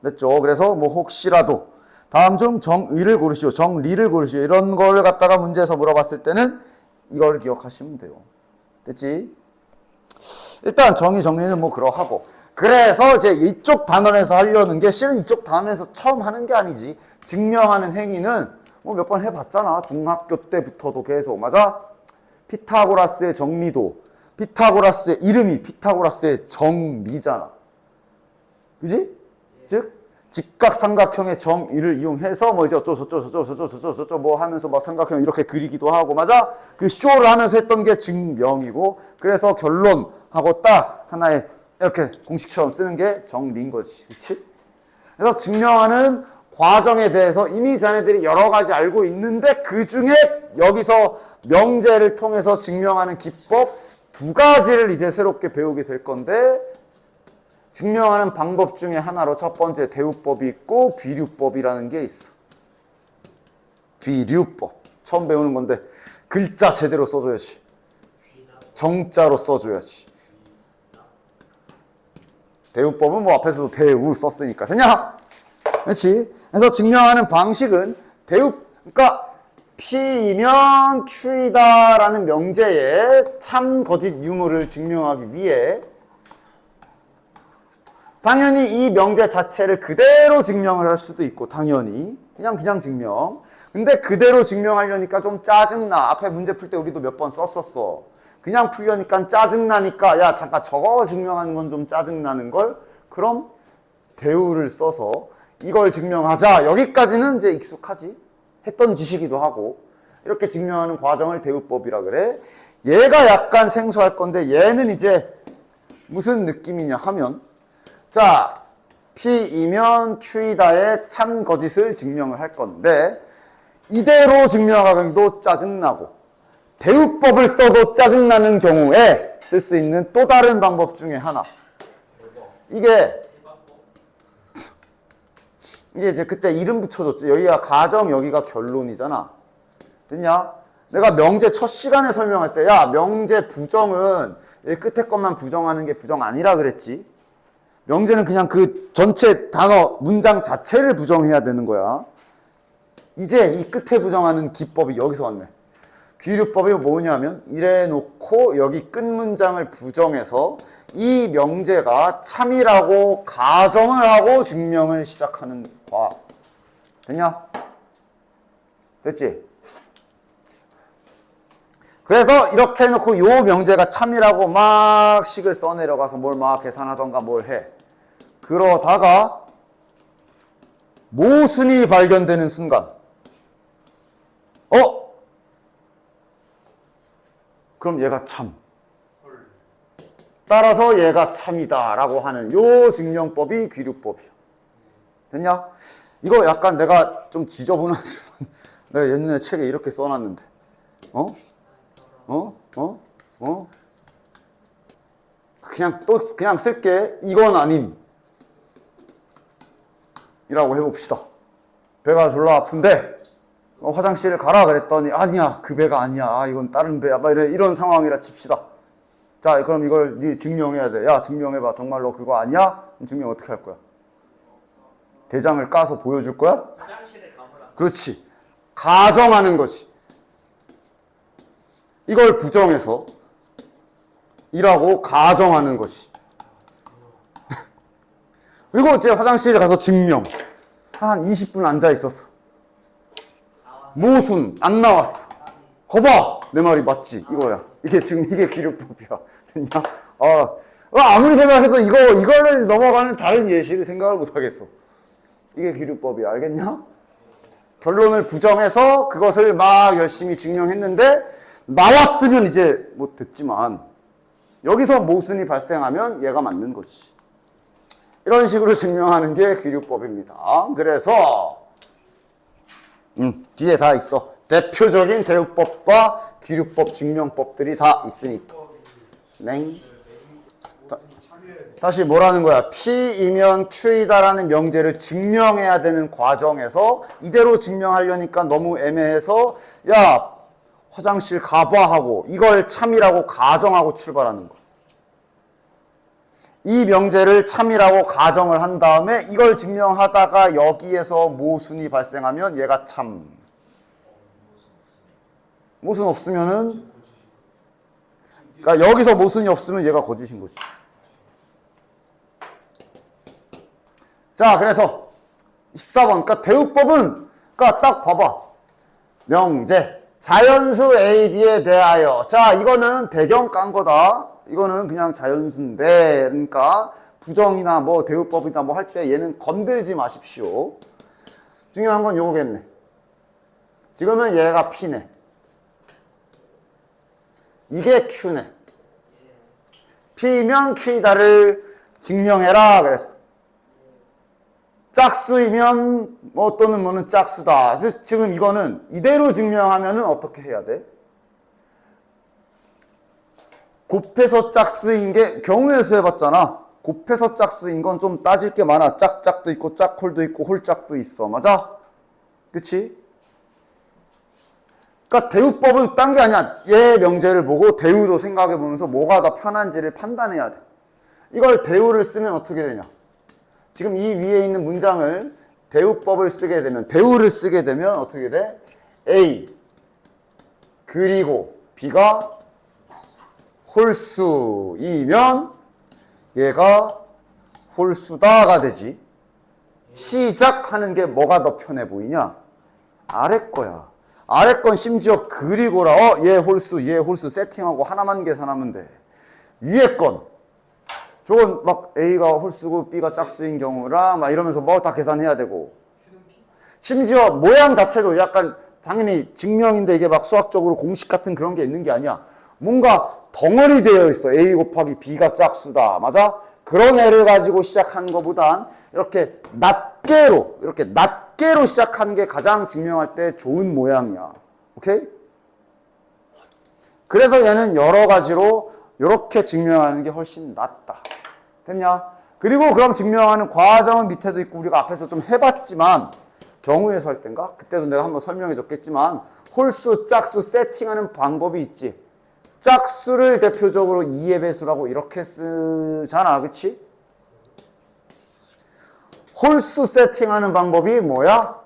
됐죠? 그래서 혹시라도 다음 중 정의를 고르시오, 정리를 고르시오 이런 걸 갖다가 문제에서 물어봤을 때는 이걸 기억하시면 돼요. 됐지? 일단 정의, 정리는 그러하고 그래서 이제 이쪽 단원에서 하려는 게 실은 이쪽 단원에서 처음 하는 게 아니지. 증명하는 행위는 몇 번 해봤잖아. 중학교 때부터도 계속. 맞아? 피타고라스의 정리도 피타고라스의 이름이 피타고라스의 정리잖아. 그지? 즉 직각삼각형의 정의를 이용해서 이제 어쩌고 하면서 삼각형 이렇게 그리기도 하고, 맞아? 그 쇼를 하면서 했던 게 증명이고, 그래서 결론하고 딱 하나의 이렇게 공식처럼 쓰는 게 정리인 거지. 그치? 그래서 증명하는 과정에 대해서 이미 자네들이 여러 가지 알고 있는데 그 중에 여기서 명제를 통해서 증명하는 기법 두 가지를 이제 새롭게 배우게 될 건데, 증명하는 방법 중에 하나로 첫 번째 대우법이 있고 귀류법이라는 게 있어. 귀류법. 처음 배우는 건데 글자 제대로 써줘야지. 정자로 써줘야지. 대우법은 앞에서도 대우 썼으니까. 됐냐? 그렇지? 그래서 증명하는 방식은 그러니까 P이면 Q이다라는 명제의 참 거짓 유무를 증명하기 위해 당연히 이 명제 자체를 그대로 증명을 할 수도 있고, 당연히 그냥 증명. 근데 그대로 증명하려니까 좀 짜증나. 앞에 문제 풀 때 우리도 몇 번 썼었어. 그냥 풀려니까 짜증나니까 야 잠깐 저거 증명하는 건 좀 짜증나는 걸, 그럼 대우를 써서 이걸 증명하자. 여기까지는 이제 익숙하지. 했던 지식이기도 하고. 이렇게 증명하는 과정을 대우법이라 그래. 얘가 약간 생소할 건데 얘는 이제 무슨 느낌이냐 하면, 자, P이면 Q이다의 참 거짓을 증명을 할 건데 이대로 증명하기도 짜증나고 대우법을 써도 짜증나는 경우에 쓸 수 있는 또 다른 방법 중에 하나. 이게 이제 그때 이름 붙여줬지. 여기가 가정, 여기가 결론이잖아. 됐냐? 내가 명제 첫 시간에 설명할 때 야 명제 부정은 끝에 것만 부정하는 게 부정 아니라 그랬지. 명제는 그냥 그 전체 단어, 문장 자체를 부정해야 되는 거야. 이제 이 끝에 부정하는 기법이 여기서 왔네. 귀류법이 뭐냐면 이래 놓고 여기 끝 문장을 부정해서 이 명제가 참이라고 가정을 하고 증명을 시작하는 과. 됐냐? 됐지? 그래서 이렇게 해놓고 요 명제가 참이라고 막 식을 써내려가서 뭘 막 계산하던가 뭘 해. 그러다가 모순이 발견되는 순간 그럼 얘가 참. 따라서 얘가 참이다 라고 하는 요 증명법이 귀류법이야. 됐냐? 이거 약간 내가 좀 지저분하지만 내가 옛날에 책에 이렇게 써놨는데 그냥 쓸게. 이건 아님 이라고 해봅시다. 배가 졸라 아픈데 화장실을 가라 그랬더니 아니야, 그 배가 아니야, 이건 다른 배야, 막 이런 상황이라 칩시다. 자, 그럼 이걸 네 증명해야 돼. 야, 증명해봐. 정말로 그거 아니야? 그럼 증명 어떻게 할 거야? 대장을 까서 보여줄 거야? 화장실에 가보라. 그렇지. 가정하는 거지. 이걸 부정해서 이라고 가정하는 것이. 그리고 이제 화장실에 가서 증명. 한 20분 앉아 있었어. 모순 안 나왔어. 거봐, 내 말이 맞지? 이거야. 이게 귀류법이야. 됐냐? 아무리 생각해도 이거를 넘어가는 다른 예시를 생각을 못 하겠어. 이게 귀류법이야. 알겠냐? 결론을 부정해서 그것을 막 열심히 증명했는데 나왔으면 이제 못 듣지만 여기서 모순이 발생하면 얘가 맞는 거지. 이런 식으로 증명하는 게 귀류법입니다. 그래서 뒤에 다 있어. 대표적인 대우법과 귀류법 증명법들이 다 있으니까. 네. 다시 뭐라는 거야? P이면 Q이다라는 명제를 증명해야 되는 과정에서 이대로 증명하려니까 너무 애매해서 야, 화장실 가봐 하고 이걸 참이라고 가정하고 출발하는 거야. 이 명제를 참이라고 가정을 한 다음에 이걸 증명하다가 여기에서 모순이 발생하면 얘가 참. 모순 없으면은, 그러니까 여기서 모순이 없으면 얘가 거짓인 거지. 자, 그래서 14번. 그러니까 대우법은, 그러니까 딱 봐봐. 명제. 자연수 A, B에 대하여. 자, 이거는 배경 깐 거다. 이거는 그냥 자연수인데, 그러니까 부정이나 뭐 대우법이나 뭐 할 때 얘는 건들지 마십시오. 중요한 건 요거겠네. 지금은 얘가 P네. 이게 Q네. P면 Q이다를 증명해라 그랬어. 짝수이면 뭐 또는 뭐는 짝수다. 그래서 지금 이거는 이대로 증명하면은 어떻게 해야 돼? 곱해서 짝수인 게 경우의 수 해봤잖아. 곱해서 짝수인 건 좀 따질 게 많아. 짝짝도 있고 짝홀도 있고 홀짝도 있어. 맞아? 그치? 그러니까 대우법은 딴 게 아니야. 얘 명제를 보고 대우도 생각해 보면서 뭐가 더 편한지를 판단해야 돼. 이걸 대우를 쓰면 어떻게 되냐? 지금 이 위에 있는 문장을 대우법을 쓰게 되면, 대우를 쓰게 되면 어떻게 돼? A 그리고 B가 홀수이면 얘가 홀수다가 되지. 시작하는 게 뭐가 더 편해 보이냐? 아래 거야. 아래 건 심지어 그리고라. 얘 홀수 세팅하고 하나만 계산하면 돼. 위에 건 저건 막 A가 홀수고 B가 짝수인 경우라 막 이러면서 뭐 다 계산해야 되고. 심지어 모양 자체도 약간 당연히 증명인데 이게 막 수학적으로 공식 같은 그런 게 있는 게 아니야. 뭔가 덩어리 되어 있어. A 곱하기 B가 짝수다. 맞아? 그런 애를 가지고 시작한 것보단 이렇게 낮게로 시작하는 게 가장 증명할 때 좋은 모양이야. 오케이? 그래서 얘는 여러 가지로 이렇게 증명하는 게 훨씬 낫다. 됐냐? 그리고 그럼 증명하는 과정은 밑에도 있고 우리가 앞에서 좀 해봤지만 경우의 수할 땐가? 그때도 내가 한번 설명해 줬겠지만 홀수, 짝수 세팅하는 방법이 있지. 짝수를 대표적으로 2의 배수라고 이렇게 쓰잖아. 그치? 홀수 세팅하는 방법이 뭐야?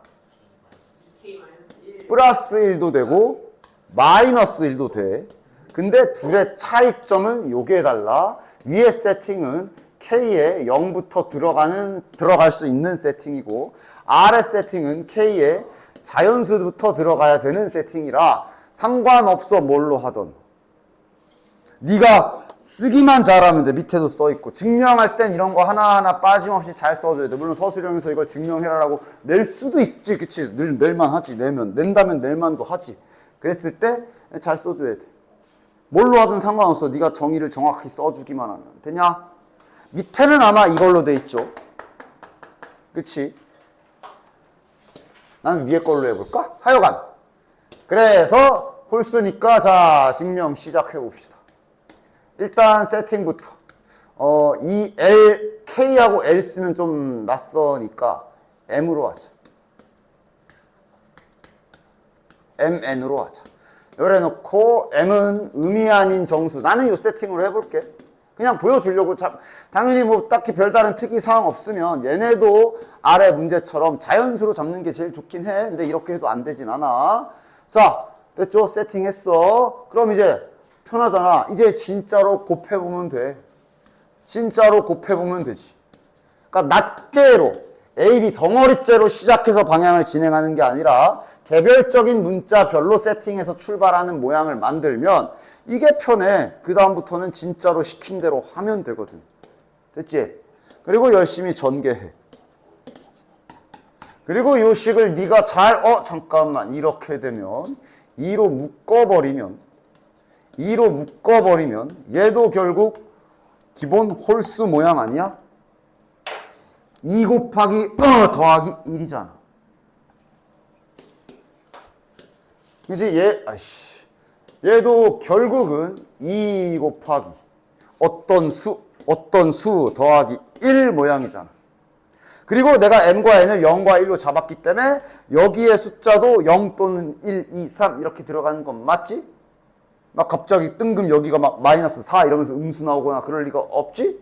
플러스 1도 되고 마이너스 1도 돼. 근데 둘의 차이점은 요게 달라. 위의 세팅은 K에 0부터 들어갈 수 있는 세팅이고 아래 세팅은 K에 자연수부터 들어가야 되는 세팅이라 상관없어 뭘로 하던. 네가 쓰기만 잘하면 돼. 밑에도 써있고 증명할 땐 이런 거 하나하나 빠짐없이 잘 써줘야 돼. 물론 서술형에서 이걸 증명해라라고 낼 수도 있지. 그치? 낼만 하지. 낸다면 낼만도 하지. 그랬을 때 잘 써줘야 돼. 뭘로 하든 상관없어. 네가 정의를 정확히 써주기만 하면. 되냐? 밑에는 아마 이걸로 돼 있죠. 그치? 난 위에 걸로 해볼까? 하여간. 그래서 홀수니까 자, 증명 시작해 봅시다. 일단 세팅부터. 이 L, K하고 L 쓰면 좀 낯서니까 M으로 하자. MN으로 하자. 요래 놓고 M은 의미 아닌 정수. 나는 이 세팅으로 해볼게. 그냥 보여주려고. 당연히 뭐 딱히 별다른 특이사항 없으면 얘네도 아래 문제처럼 자연수로 잡는 게 제일 좋긴 해. 근데 이렇게 해도 안 되진 않아. 자, 됐죠? 세팅했어. 그럼 이제 편하잖아. 이제 진짜로 곱해보면 돼. 진짜로 곱해보면 되지. 그러니까 낱개로 A, B 덩어리째로 시작해서 방향을 진행하는 게 아니라 개별적인 문자별로 세팅해서 출발하는 모양을 만들면 이게 편해. 그 다음부터는 진짜로 시킨 대로 하면 되거든. 됐지? 그리고 열심히 전개해. 그리고 요 식을 네가 잠깐만 이렇게 되면 2로 묶어버리면 얘도 결국 기본 홀수 모양 아니야? 2 곱하기 더하기 1이잖아. 그지? 얘도 결국은 2 곱하기 어떤 수 더하기 1 모양이잖아. 그리고 내가 M과 N을 0과 1로 잡았기 때문에 여기에 숫자도 0 또는 1, 2, 3 이렇게 들어가는 건 맞지? 막 갑자기 뜬금 여기가 막 마이너스 4 이러면서 음수 나오거나 그럴 리가 없지?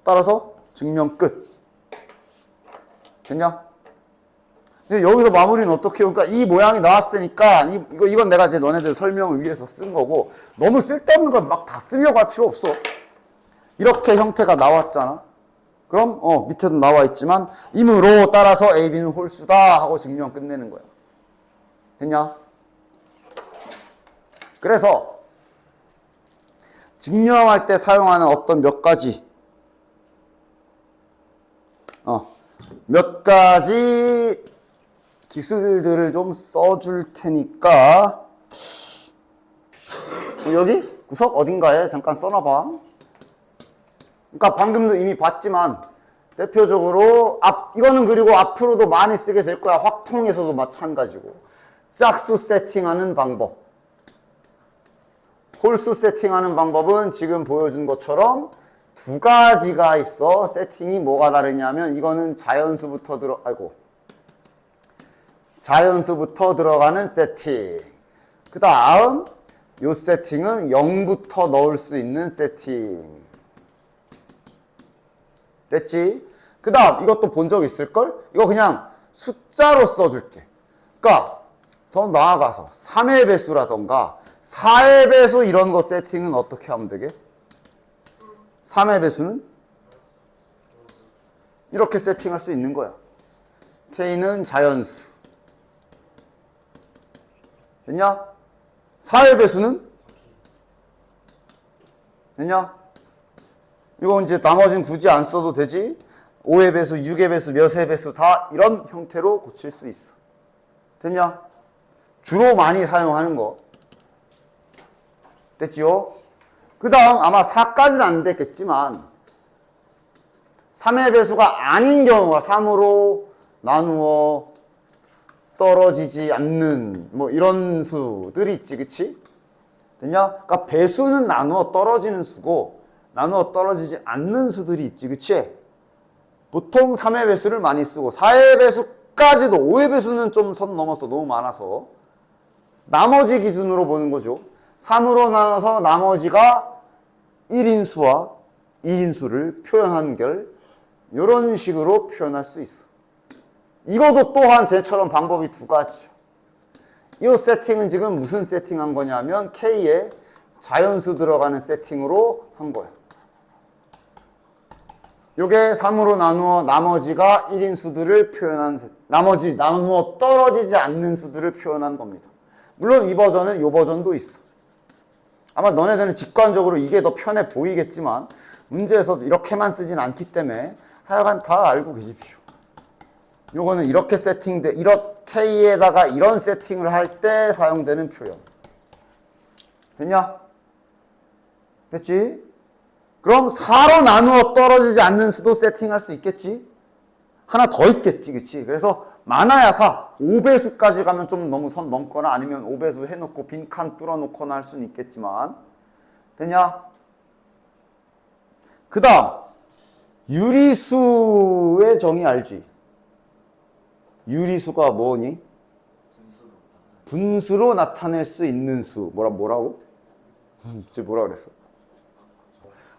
따라서 증명 끝. 됐냐? 근데 여기서 마무리는 어떻게 해요? 그러니까 이 모양이 나왔으니까 이건 내가 이제 너네들 설명을 위해서 쓴 거고 너무 쓸데없는 걸 막 다 쓰려고 할 필요 없어. 이렇게 형태가 나왔잖아. 그럼 밑에도 나와 있지만 임으로 따라서 A, B는 홀수다 하고 증명 끝내는 거야. 됐냐? 그래서 증명할 때 사용하는 어떤 몇 가지 기술들을 좀 써줄 테니까 여기 구석 어딘가에 잠깐 써놔봐. 그러니까 방금도 이미 봤지만 대표적으로 이거는 그리고 앞으로도 많이 쓰게 될 거야. 확통에서도 마찬가지고 짝수 세팅하는 방법, 홀수 세팅하는 방법은 지금 보여준 것처럼 두 가지가 있어. 세팅이 뭐가 다르냐면 이거는 자연수부터 들어가는 세팅. 그 다음 요 세팅은 0부터 넣을 수 있는 세팅. 됐지? 그 다음 이것도 본 적 있을걸? 이거 그냥 숫자로 써줄게. 그러니까 더 나아가서 3의 배수라던가 4의 배수 이런 거 세팅은 어떻게 하면 되게? 3의 배수는 이렇게 세팅할 수 있는 거야. K는 자연수. 됐냐? 4의 배수는? 됐냐? 이거 이제 나머지는 굳이 안 써도 되지? 5의 배수, 6의 배수, 몇의 배수 다 이런 형태로 고칠 수 있어. 됐냐? 주로 많이 사용하는 거. 됐지요? 그 다음 아마 4까지는 안 됐겠지만 3의 배수가 아닌 경우가 3으로 나누어 떨어지지 않는 뭐 이런 수들이 있지. 그치? 됐냐? 그러니까 배수는 나누어 떨어지는 수고 나누어 떨어지지 않는 수들이 있지. 그치? 보통 3의 배수를 많이 쓰고 4의 배수까지도 5의 배수는 좀 선 넘어서 너무 많아서 나머지 기준으로 보는 거죠. 3으로 나눠서 나머지가 1인수와 2인수를 표현하는 걸 이런 식으로 표현할 수 있어. 이것도 또한 쟤처럼 방법이 두 가지야. 이 세팅은 지금 무슨 세팅한 거냐면 K에 자연수 들어가는 세팅으로 한 거야. 요게 3으로 나누어 나머지가 1인 수들을 표현한, 나머지 나누어 떨어지지 않는 수들을 표현한 겁니다. 물론 이 버전은 요 버전도 있어. 아마 너네들은 직관적으로 이게 더 편해 보이겠지만 문제에서 이렇게만 쓰진 않기 때문에 하여간 다 알고 계십시오. 요거는 이렇게 세팅돼, K에다가 이런 세팅을 할 때 사용되는 표현. 됐냐? 됐지? 그럼 4로 나누어 떨어지지 않는 수도 세팅할 수 있겠지? 하나 더 있겠지, 그치? 그래서 많아야 4, 5배수까지 가면 좀 너무 선 넘거나 아니면 5배수 해놓고 빈칸 뚫어놓거나 할 수는 있겠지만. 됐냐? 그 다음 유리수의 정의 알지? 유리수가 뭐니? 분수로 나타낼 수 있는 수. 뭐라고? 뭐라 그랬어?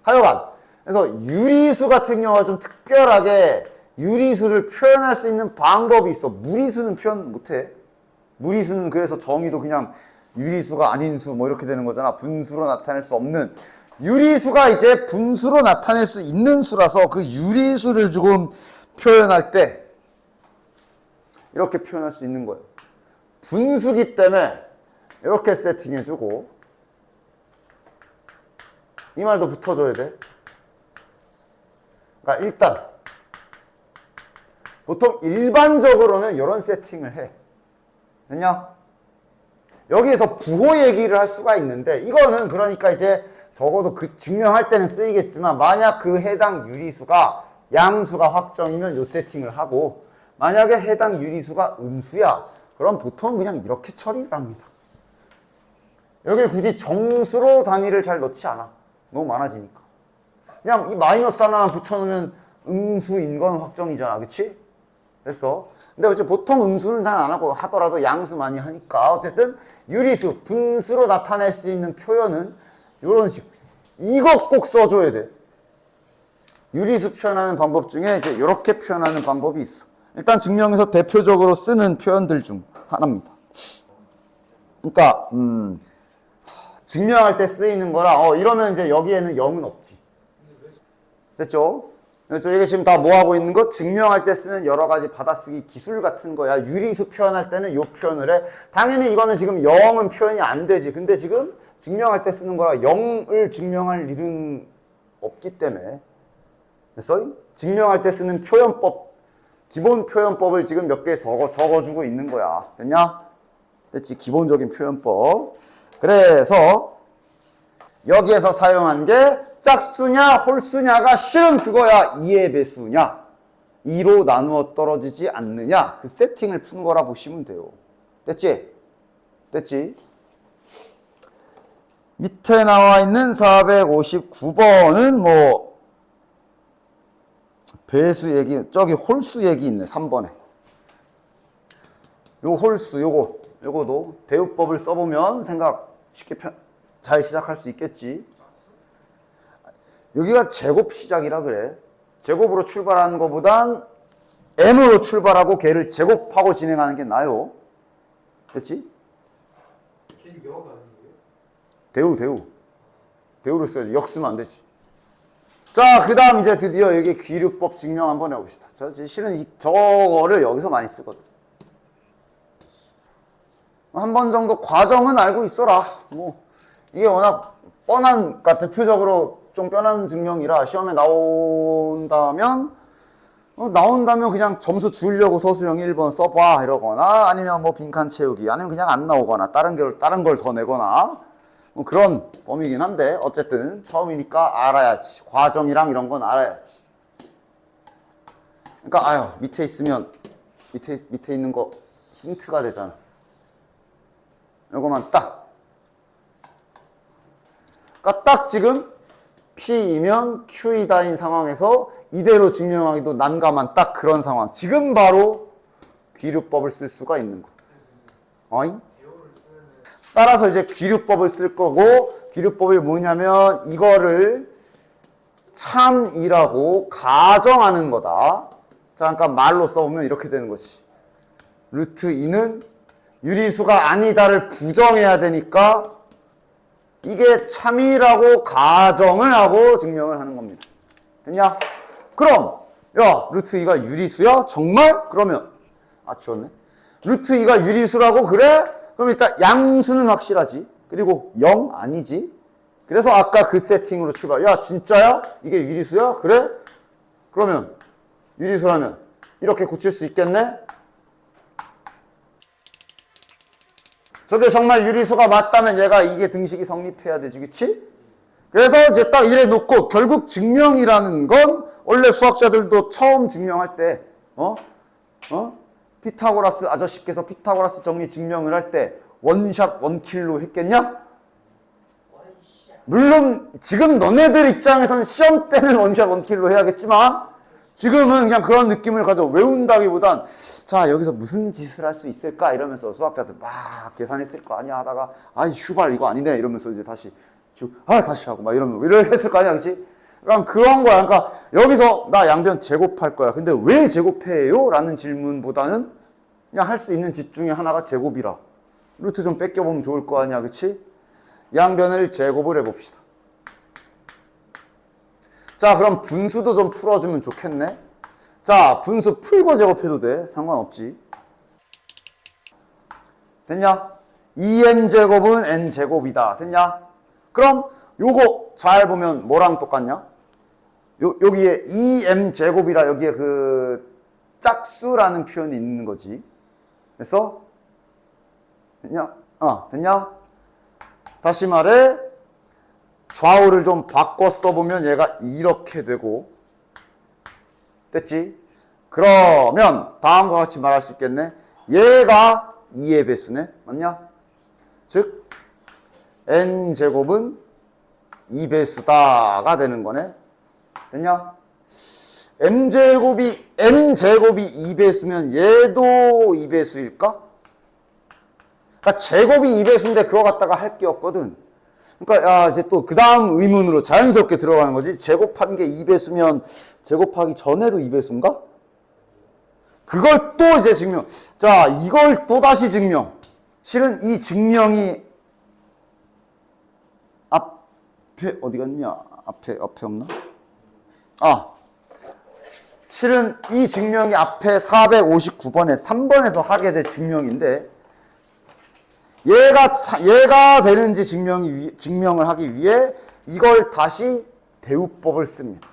하여간 그래서 유리수 같은 경우가 좀 특별하게 유리수를 표현할 수 있는 방법이 있어. 무리수는 표현 못해. 무리수는 그래서 정의도 그냥 유리수가 아닌 수 뭐 이렇게 되는 거잖아. 분수로 나타낼 수 없는. 유리수가 이제 분수로 나타낼 수 있는 수라서 그 유리수를 조금 표현할 때 이렇게 표현할 수 있는 거예요. 분수기 때문에 이렇게 세팅해주고 이 말도 붙어줘야 돼. 그러니까 일단 보통 일반적으로는 이런 세팅을 해. 됐냐? 여기에서 부호 얘기를 할 수가 있는데 이거는 그러니까 이제 적어도 그 증명할 때는 쓰이겠지만 만약 그 해당 유리수가 양수가 확정이면 요 세팅을 하고 만약에 해당 유리수가 음수야 그럼 보통 그냥 이렇게 처리를 합니다. 여기 굳이 정수로 단위를 잘 넣지 않아. 너무 많아지니까. 그냥 이 마이너스 하나만 붙여놓으면 음수인 건 확정이잖아. 그치? 됐어. 근데 어째 보통 음수는 잘 안 하고 하더라도 양수 많이 하니까 어쨌든 유리수, 분수로 나타낼 수 있는 표현은 이런 식. 이거 꼭 써줘야 돼. 유리수 표현하는 방법 중에 이제 이렇게 표현하는 방법이 있어. 일단 증명에서 대표적으로 쓰는 표현들 중 하나입니다. 그러니까 증명할 때 쓰이는 거라 이러면 이제 여기에는 0은 없지. 됐죠? 그렇죠? 이게 지금 다 뭐 하고 있는 거? 증명할 때 쓰는 여러 가지 받아쓰기 기술 같은 거야. 유리수 표현할 때는 요 표현을 해. 당연히 이거는 지금 0은 표현이 안 되지. 근데 지금 증명할 때 쓰는 거라 0을 증명할 일은 없기 때문에. 그래서 증명할 때 쓰는 표현법, 기본 표현법을 지금 몇 개 적어주고 있는 거야. 됐냐? 됐지? 기본적인 표현법. 그래서 여기에서 사용한 게 짝수냐 홀수냐가 실은 그거야. 2의 배수냐 2로 나누어 떨어지지 않느냐 그 세팅을 푼 거라 보시면 돼요. 됐지? 됐지? 밑에 나와 있는 459번은 뭐 배수 얘기, 저기 홀수 얘기 있네. 3번에 요 홀수 요거도 대우법을 써보면 생각 쉽게 잘 시작할 수 있겠지. 여기가 제곱 시작이라 그래. 제곱으로 출발하는 것보단 n으로 출발하고 걔를 제곱하고 진행하는 게 나아요. 됐지? 대우를 써야지. 역 쓰면 안 되지. 자, 그 다음 이제 드디어 여기 귀류법 증명 한번 해봅시다. 실은 저거를 여기서 많이 쓰거든. 한 번 정도 과정은 알고 있어라. 뭐 이게 워낙 뻔한, 그러니까 대표적으로 좀 뻔한 증명이라 시험에 나온다면 그냥 점수 주려고 서술형 1번 써봐 이러거나 아니면 뭐 빈칸 채우기 아니면 그냥 안 나오거나 다른 걸 더 내거나 뭐 그런 범위긴 한데 어쨌든 처음이니까 알아야지. 과정이랑 이런 건 알아야지. 그러니까 밑에 있으면 밑에 있는 거 힌트가 되잖아. 요거만 딱. 그러니까 딱 지금 P이면 Q이다인 상황에서 이대로 증명하기도 난감한 딱 그런 상황. 지금 바로 귀류법을 쓸 수가 있는 거. 어잉? 따라서 이제 귀류법을 쓸 거고, 귀류법이 뭐냐면 이거를 참 2라고 가정하는 거다. 잠깐 말로 써보면 이렇게 되는 거지. 루트 2는 유리수가 아니다를 부정해야 되니까 이게 참이라고 가정을 하고 증명을 하는 겁니다. 됐냐? 그럼 야 루트 2가 유리수야? 정말? 그러면 지웠네. 루트 2가 유리수라고? 그래? 그럼 일단 양수는 확실하지. 그리고 0 아니지. 그래서 아까 그 세팅으로 출발. 야 진짜야? 이게 유리수야? 그래? 그러면 유리수라면 이렇게 고칠 수 있겠네? 저게 정말 유리수가 맞다면 얘가 이게 등식이 성립해야 되지, 그치? 그래서 이제 딱 이래 놓고 결국 증명이라는 건 원래 수학자들도 처음 증명할 때 피타고라스 아저씨께서 피타고라스 정리 증명을 할 때 원샷 원킬로 했겠냐? 물론 지금 너네들 입장에선 시험 때는 원샷 원킬로 해야겠지만 지금은 그냥 그런 느낌을 가져 외운다기보단 자 여기서 무슨 짓을 할 수 있을까 이러면서 수학자들 막 계산했을 거 아니야 하다가 아이 슈발 이거 아니네 이러면서 이제 다시 다시 하고 막 이러면 이렇게 했을 거 아니야 그치? 그러니까 그런 거야. 그러니까 여기서 나 양변 제곱할 거야. 근데 왜 제곱해요? 라는 질문보다는 그냥 할 수 있는 짓 중에 하나가 제곱이라 루트 좀 뺏겨보면 좋을 거 아니야 그치? 양변을 제곱을 해봅시다. 자 그럼 분수도 좀 풀어주면 좋겠네. 자 분수 풀고 제곱해도 돼. 상관없지. 됐냐? 2m제곱은 n제곱이다. 됐냐? 그럼 요거 잘 보면 뭐랑 똑같냐? 여기에 2m제곱이라 여기에 그 짝수라는 표현이 있는 거지. 그래서 됐냐? 됐냐? 다시 말해 좌우를 좀 바꿔 써보면 얘가 이렇게 되고 됐지? 그러면 다음과 같이 말할 수 있겠네. 얘가 2의 배수네. 맞냐? 즉 n제곱은 2배수다가 되는 거네. 됐냐? n제곱이 2배수면 얘도 2배수일까? 그러니까 제곱이 2배수인데 그거 갖다가 할 게 없거든. 그러니까 이제 또 그 다음 의문으로 자연스럽게 들어가는 거지. 제곱한 게 2배수면 제곱하기 전에도 2배수인가? 그걸 또 이제 증명. 자, 이걸 또 다시 증명. 실은 이 증명이 앞에 어디 갔냐? 앞에 없나? 실은 이 증명이 앞에 459번에 3번에서 하게 될 증명인데 얘가 되는지 증명을 하기 위해 이걸 다시 대우법을 씁니다.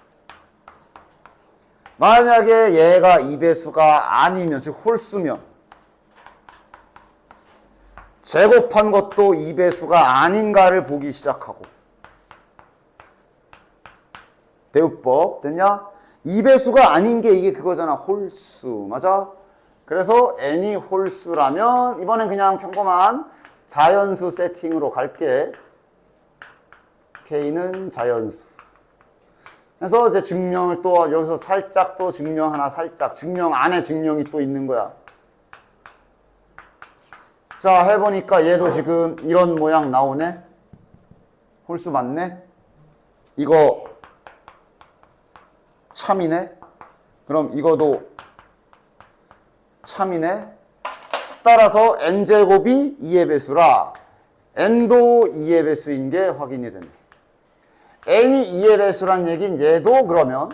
만약에 얘가 2배수가 아니면, 즉 홀수면 제곱한 것도 2배수가 아닌가를 보기 시작하고 대우법 됐냐? 2배수가 아닌 게 이게 그거잖아. 홀수. 맞아? 그래서 n이 홀수라면 이번엔 그냥 평범한 자연수 세팅으로 갈게. k는 자연수. 그래서 이제 증명을 또 여기서 살짝 또 증명 하나 살짝 증명 안에 증명이 또 있는 거야. 자 해보니까 얘도 지금 이런 모양 나오네. 홀수 맞네. 이거 참이네. 그럼 이거도 참이네. 따라서 n제곱이 2의 배수라 n도 2의 배수인 게 확인이 됩니다. n이 2의 배수란 얘기는 얘도 그러면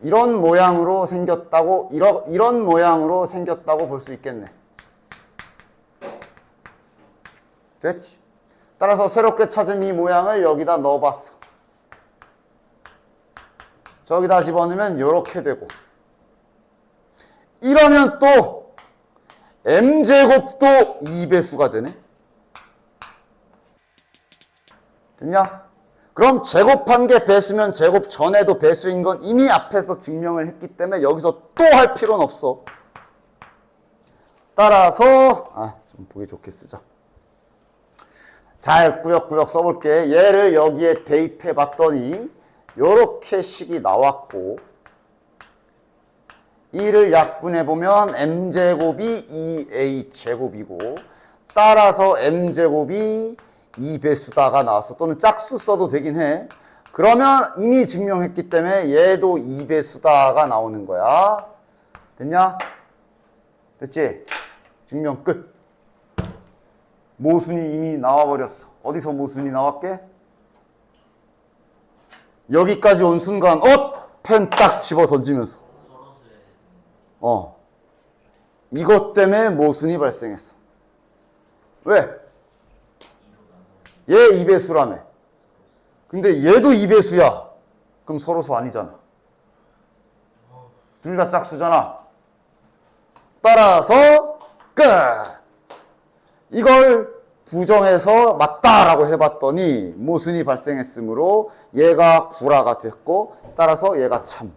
이런 모양으로 생겼다고 이런 모양으로 생겼다고 볼 수 있겠네. 됐지? 따라서 새롭게 찾은 이 모양을 여기다 넣어봤어. 저기다 집어넣으면 이렇게 되고 이러면 또 m제곱도 2배수가 되네. 됐냐? 그럼 제곱한 게 배수면 제곱 전에도 배수인 건 이미 앞에서 증명을 했기 때문에 여기서 또 할 필요는 없어. 따라서 좀 보기 좋게 쓰자. 잘 꾸역꾸역 써볼게. 얘를 여기에 대입해 봤더니 요렇게 식이 나왔고 이를 약분해보면 m제곱이 2a제곱이고 따라서 m제곱이 2배수다가 나왔어. 또는 짝수 써도 되긴 해. 그러면 이미 증명했기 때문에 얘도 2배수다가 나오는 거야. 됐냐? 됐지? 증명 끝. 모순이 이미 나와버렸어. 어디서 모순이 나왔게? 여기까지 온 순간 펜 딱 집어 던지면서 이것 때문에 모순이 발생했어. 왜? 얘 2배수라며. 근데 얘도 2배수야. 그럼 서로수 아니잖아. 둘 다 짝수잖아. 따라서 끝. 이걸 부정해서 맞다라고 해봤더니 모순이 발생했으므로 얘가 구라가 됐고 따라서 얘가 참.